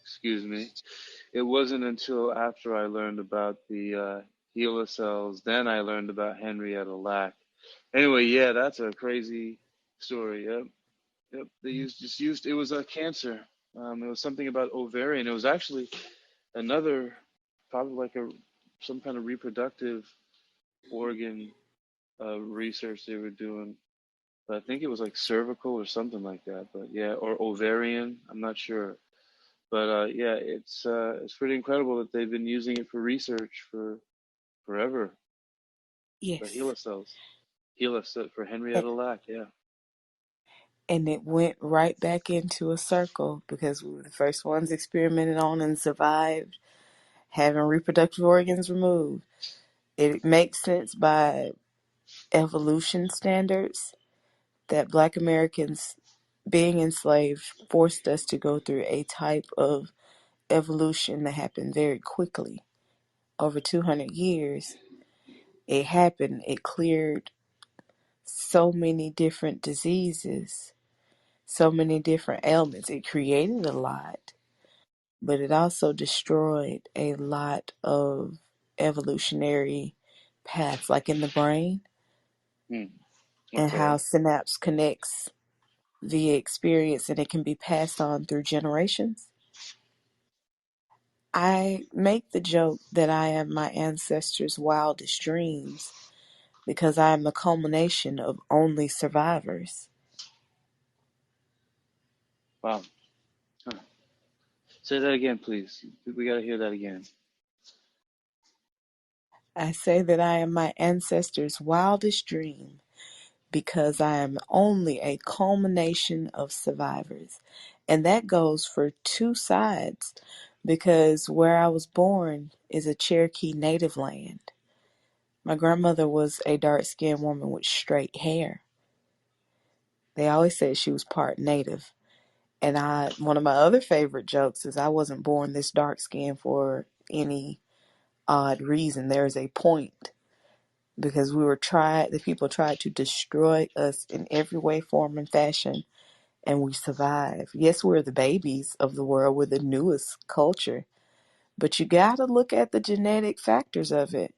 Excuse me. it wasn't until after I learned about the HeLa cells, then I learned about Henrietta Lack. Anyway, yeah, that's a crazy story. Yep, yep. They used it was a cancer. It was something about ovarian. It was actually another, probably like some kind of reproductive organ research they were doing. But I think it was like cervical or something like that. But yeah, or ovarian. I'm not sure. But yeah, it's pretty incredible that they've been using it for research for forever. The Yes. HeLa cells, HeLa for Henrietta Lack. Yeah. And it went right back into a circle because we were the first ones experimented on and survived having reproductive organs removed. It makes sense by evolution standards that Black Americans being enslaved forced us to go through a type of evolution that happened very quickly. Over 200 years, it happened. It cleared so many different diseases, so many different ailments. It created a lot, but it also destroyed a lot of evolutionary paths, like in the brain, Hmm. and how Okay. synapse connects via experience and it can be passed on through generations. I make the joke that I am my ancestors' wildest dreams because I am the culmination of only survivors. Wow. Huh. Say that again, please. We got to hear that again. I say that I am my ancestors' wildest dream because I am only a culmination of survivors. And that goes for two sides because where I was born is a Cherokee native land. My grandmother was a dark-skinned woman with straight hair. They always said she was part native. And one of my other favorite jokes is I wasn't born this dark-skinned for any odd reason. There is a point because the people tried to destroy us in every way, form, and fashion, and we survived. Yes, we're the babies of the world. We're the newest culture. But you got to look at the genetic factors of it.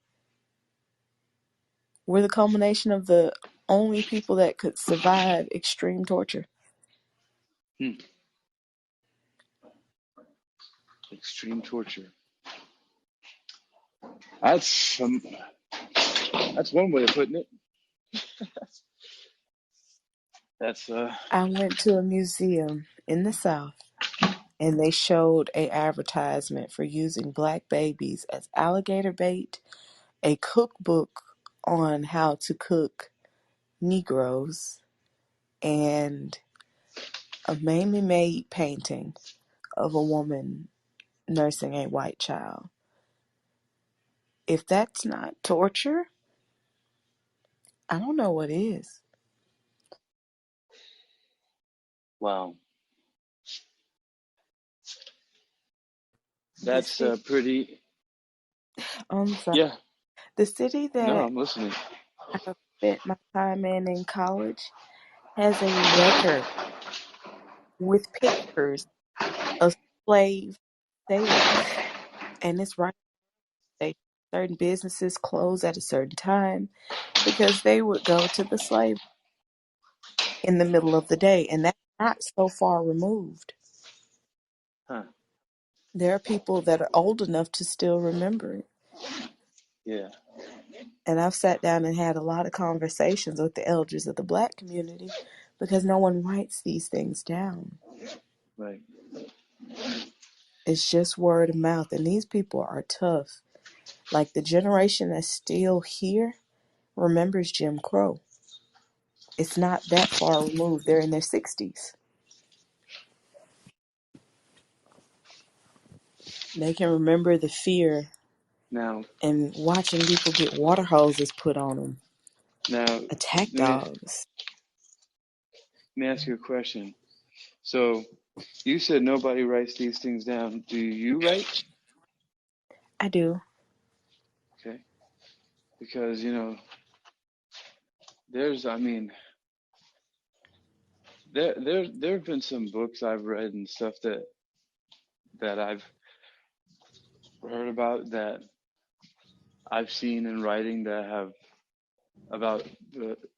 We're the culmination of the only people that could survive extreme torture. Hmm. Extreme torture. That's that's one way of putting it. That's I went to a museum in the South and they showed a advertisement for using black babies as alligator bait, a cookbook on how to cook Negroes, and a Mamie made painting of a woman nursing a white child. If that's not torture, I don't know what is. wow. The That's city, pretty. I'm sorry, Yeah. the city No, that I'm listening. I spent my time in college has a record with pictures of slave sailors, and it's right. They certain businesses close at a certain time because they would go to the slave in the middle of the day, and that's not so far removed. Huh. There are people that are old enough to still remember it. Yeah. And I've sat down and had a lot of conversations with the elders of the black community because no one writes these things down. Right. It's just word of mouth. And these people are tough. Like the generation that's still here remembers Jim Crow. It's not that far removed. They're in their 60s. They can remember the fear Now, and watching people get water hoses put on them, now, attack let me, dogs. let me ask you a question. So, you said nobody writes these things down. Do you write? I do. Okay. Because, there's, I mean, there have been some books I've read and stuff that I've heard about that I've seen in writing that have about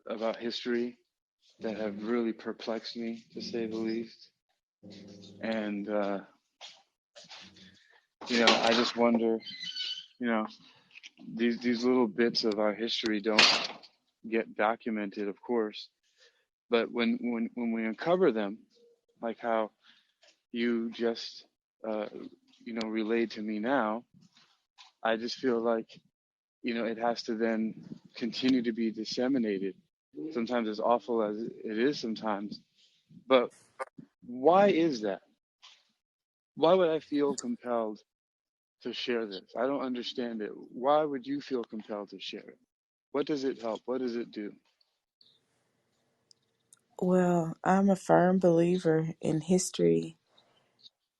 about history that have really perplexed me, to say the least. And I just wonder, you know, these little bits of our history don't get documented, of course, but when we uncover them, like how you just relayed to me now, I just feel like it has to then continue to be disseminated. Sometimes as awful as it is sometimes, but why is that? Why would I feel compelled to share this? I don't understand it. Why would you feel compelled to share it? What does it help? What does it do? Well, I'm a firm believer in history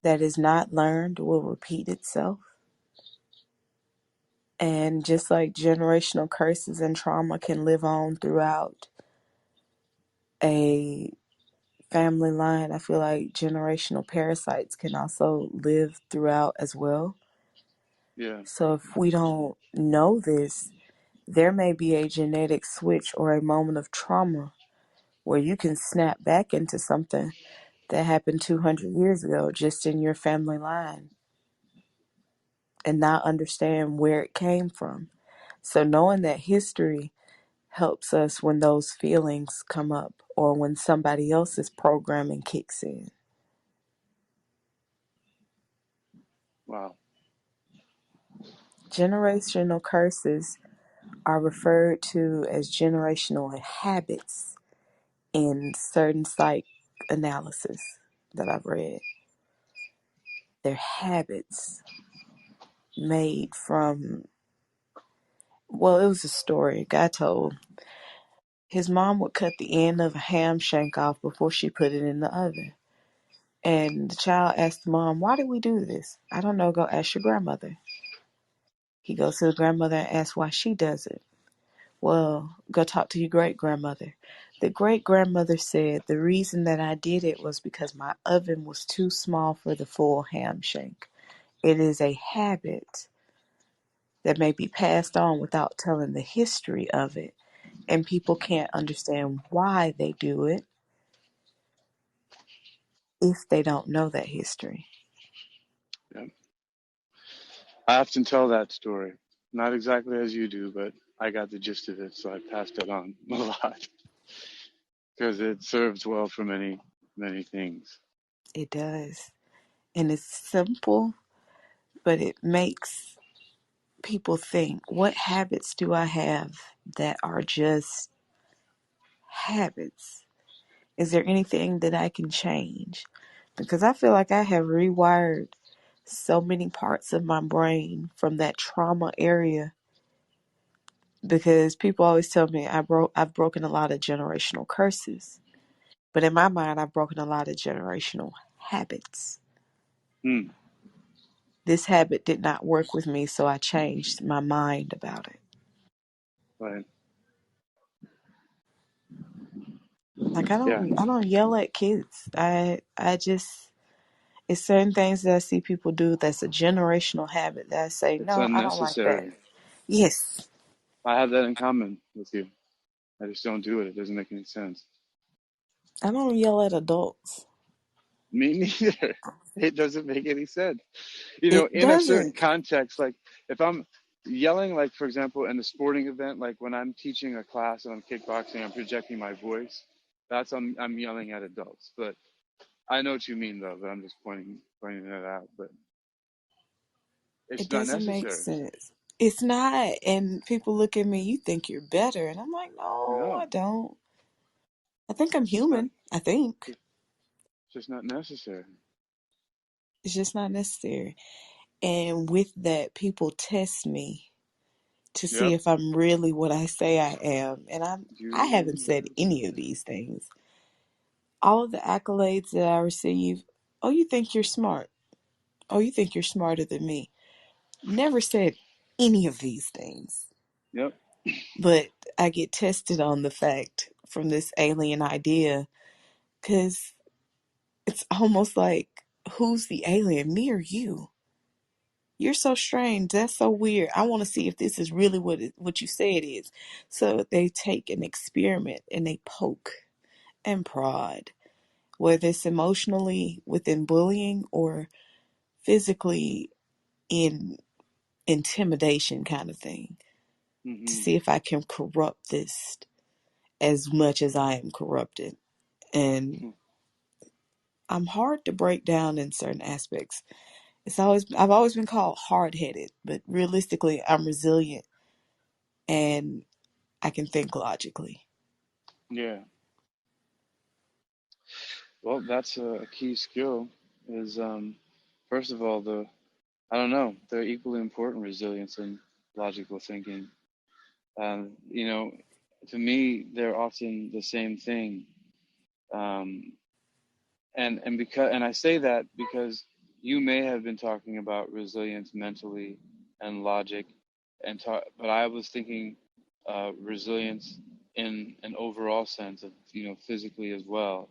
that is not learned will repeat itself. And just like generational curses and trauma can live on throughout a family line, I feel like generational parasites can also live throughout as well. Yeah. So if we don't know this, there may be a genetic switch or a moment of trauma where you can snap back into something that happened 200 years ago just in your family line and not understand where it came from. So knowing that history helps us when those feelings come up or when somebody else's programming kicks in. Wow. Generational curses are referred to as generational habits in certain psych analysis that I've read. They're habits made from, well, it was a story a guy told. His mom would cut the end of a ham shank off before she put it in the oven. And the child asked the mom, "Why did we do this?" "I don't know, go ask your grandmother." He goes to the grandmother and asks why she does it. "Well, go talk to your great-grandmother." The great-grandmother said, "The reason that I did it was because my oven was too small for the full ham shank." It is a habit that may be passed on without telling the history of it, and people can't understand why they do it if they don't know that history. Yeah. I often tell that story. Not exactly as you do, but I got the gist of it, so I passed it on a lot because it serves well for many, many things. It does. And it's simple, but it makes people think, what habits do I have that are just habits? Is there anything that I can change? Because I feel like I have rewired so many parts of my brain from that trauma area, because people always tell me I've broken a lot of generational curses. But in my mind, I've broken a lot of generational habits. Hmm. This habit did not work with me, so I changed my mind about it. Right. Like Yeah. I don't yell at kids. I just, it's certain things that I see people do that's a generational habit that I say, It's no, I don't like that. unnecessary. Yes. I have that in common with you. I just don't do it. It doesn't make any sense. I don't yell at adults. Me neither. It doesn't make any sense. It In a certain doesn't. context, like if I'm yelling, like for example, in a sporting event, like when I'm teaching a class and I'm kickboxing, I'm projecting my voice. That's I'm yelling at adults. But I know what you mean, though. But I'm just pointing that out. But It it's not doesn't make necessary. sense. It's not. And people look at me, you think you're better. And I'm like, no, I No, don't. I think I'm it's not. human. I think. It's just not necessary. It's just not necessary. And with that, people test me to see Yep. if I'm really what I say I am. And I haven't You. said any of these things. All of the accolades that I receive, oh, you think you're smart. Oh, you think you're smarter than me. Never said any of these things. Yep. But I get tested on the fact from this alien idea, because it's almost like, who's the alien, me or you? You're so strange. That's so weird. I want to see if this is really what you say it is. So they take an experiment and they poke and prod, whether it's emotionally within bullying or physically in intimidation kind of thing, to see if I can corrupt this as much as I am corrupted. And I'm hard to break down in certain aspects. I've always been called hard-headed, but realistically I'm resilient and I can think logically. Yeah. Well, that's a key skill is, first of all, I don't know, they're equally important, resilience and logical thinking. You know, to me, they're often the same thing. And I say that because you may have been talking about resilience mentally and logic, but I was thinking resilience in an overall sense of, physically as well.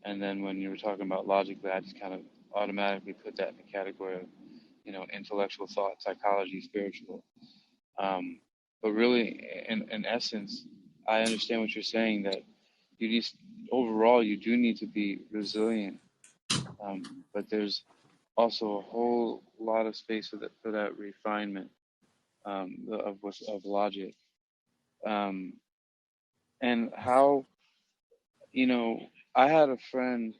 And then when you were talking about logically, I just kind of automatically put that in the category of, intellectual thought, psychology, spiritual. But really, in essence, I understand what you're saying, that you need, overall, you do need to be resilient. But there's also a whole lot of space for that refinement of logic. And how, I had a friend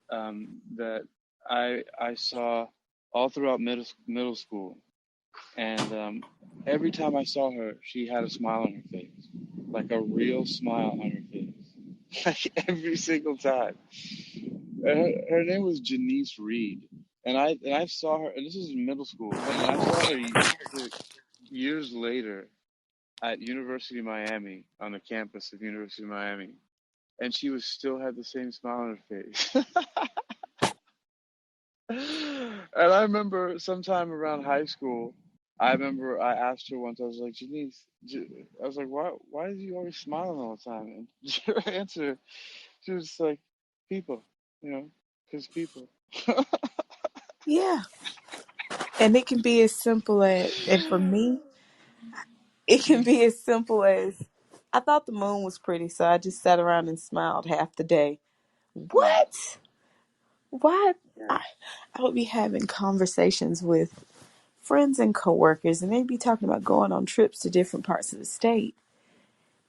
that I saw all throughout middle school, and every time I saw her, she had a smile on her face, like a real smile on her face, like every single time. Her name was Janice Reed, and I saw her, and this is in middle school, and I saw her years later at University of Miami, on the campus of University of Miami, and she was still had the same smile on her face. And I remember sometime around high school, I remember I asked her once, I was like, Janice, I was like, why is you always smiling all the time? And her answer, she was like, people, because people. Yeah. And it can be as simple as, and for me, it can be as simple as, I thought the moon was pretty, so I just sat around and smiled half the day. What? Why? I would be having conversations with friends and coworkers, and they'd be talking about going on trips to different parts of the state.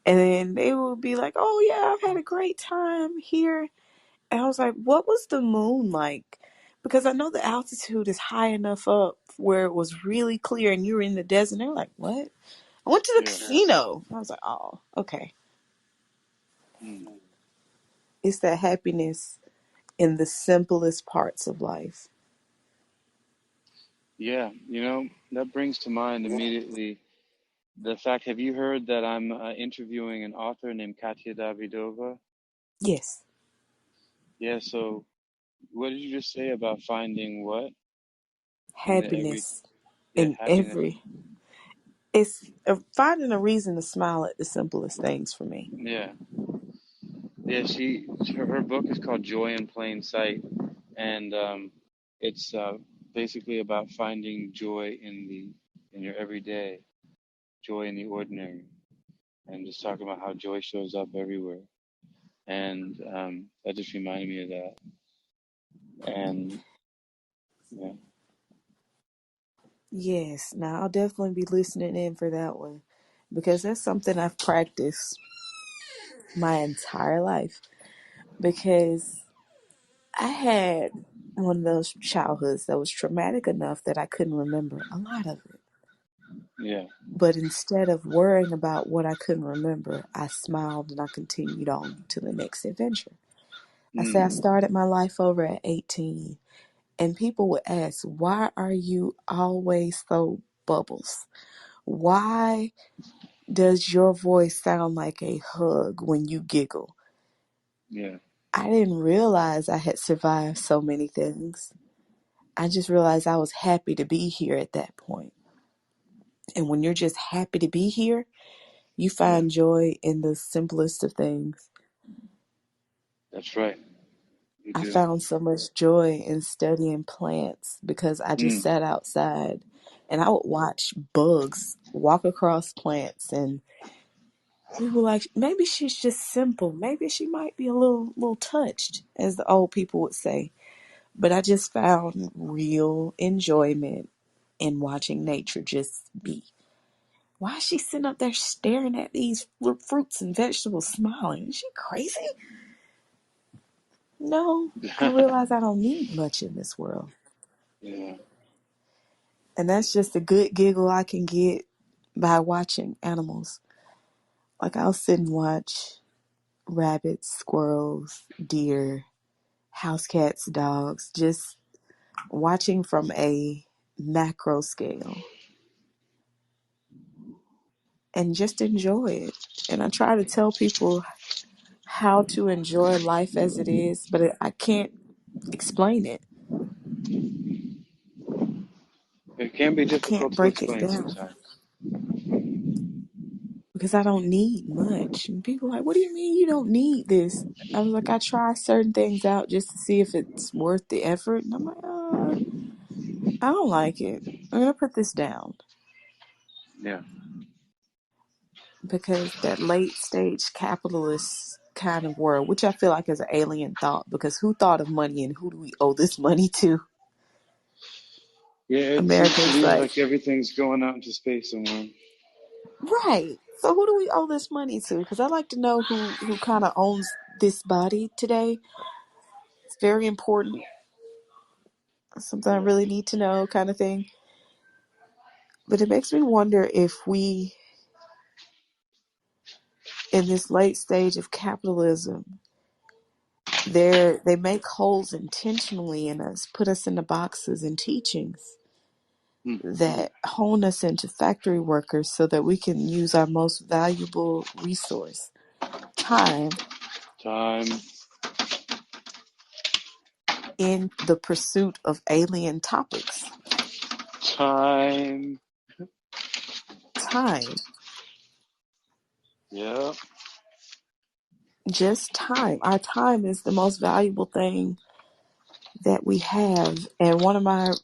And then they would be like, oh, yeah, I've had a great time here. And I was like, what was the moon like? Because I know the altitude is high enough up where it was really clear and you were in the desert. And they're like, what? I went to the casino. I was like, oh, okay. It's that happiness in the simplest parts of life. Yeah, that brings to mind immediately the fact, have you heard that I'm interviewing an author named Katya Davidova? Yes. Yeah, so what did you just say about finding what? Happiness in Happiness. every. It's finding a reason to smile at the simplest things for me. Yeah. Yeah, her book is called Joy in Plain Sight, and it's basically about finding joy in your everyday, joy in the ordinary, and just talking about how joy shows up everywhere. And that just reminded me of that. And yeah. Yes, now I'll definitely be listening in for that one because that's something I've practiced my entire life, because I had one of those childhoods that was traumatic enough that I couldn't remember a lot of it. Yeah. But instead of worrying about what I couldn't remember, I smiled and I continued on to the next adventure. I say I started my life over at 18, and people would ask, why are you always so bubbles? Why does your voice sound like a hug when you giggle? Yeah. I didn't realize I had survived so many things. I just realized I was happy to be here at that point. And when you're just happy to be here, you find joy in the simplest of things. That's right. You I do. found so much joy in studying plants because I just sat outside and I would watch bugs walk across plants, and we were like, maybe she's just simple. Maybe she might be a little touched, as the old people would say. But I just found real enjoyment in watching nature just be. Why is she sitting up there staring at these fruits and vegetables smiling? Is she crazy? No, I realize I don't need much in this world. Yeah. And that's just a good giggle I can get by watching animals. Like I'll sit and watch rabbits, squirrels, deer, house cats, dogs, just watching from a macro scale and just enjoy it. And I try to tell people how to enjoy life as it is, but I can't explain it. It can be I can't difficult to break it explain down sometimes. because I don't need much. And people are like, what do you mean you don't need this? I was like, I try certain things out just to see if it's worth the effort. And I'm like, I don't like it. I'm going to put this down. Yeah. Because that late stage capitalist kind of world, which I feel like is an alien thought, because who thought of money and who do we owe this money to? Yeah, it seems to America's me like, like everything's going out into space somewhere. right. So who do we owe this money to? Because I like to know who kind of owns this body today. It's very important. Something I Yeah. really need to know, kind of thing. But it makes me wonder if we, in this late stage of capitalism, they make holes intentionally in us, put us into boxes and teachings that hone us into factory workers so that we can use our most valuable resource, time, Time. in the pursuit of alien topics. Time. Time, Yeah. just time. Our time is the most valuable thing that we have. And one of my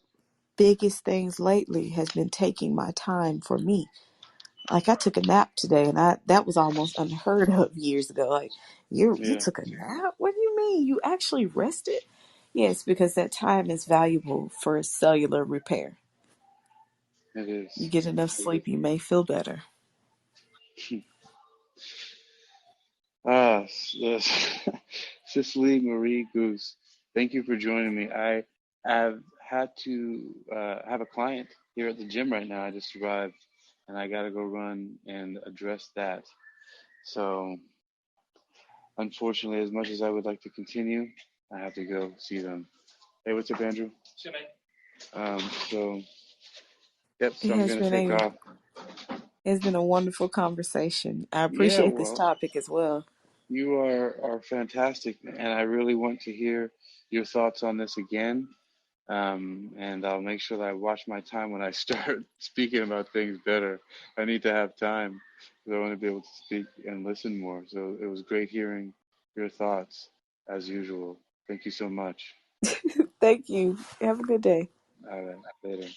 biggest things lately has been taking my time for me. Like I took a nap today, and that was almost unheard of years ago. Like you Yeah. took a nap? What do you mean? You actually rested? Yes, because that time is valuable for cellular repair. It You is. get enough sleep, you may feel better. Yes. Cicely Marie Goose, thank you for joining me. I have had to have a client here at the gym right now. I just arrived and I got to go run and address that. So, unfortunately, as much as I would like to continue, I have to go see them. Hey, what's up, Andrew? So, yep, It so I'm has going to been take off. a wonderful conversation. I Yeah, appreciate this well, topic as well. you are fantastic, and I really want to hear your thoughts on this again. And I'll make sure that I watch my time when I start speaking about things better. I need to have time because I want to be able to speak and listen more. So it was great hearing your thoughts as usual. Thank you so much. Thank you. Have a good day. All right, later.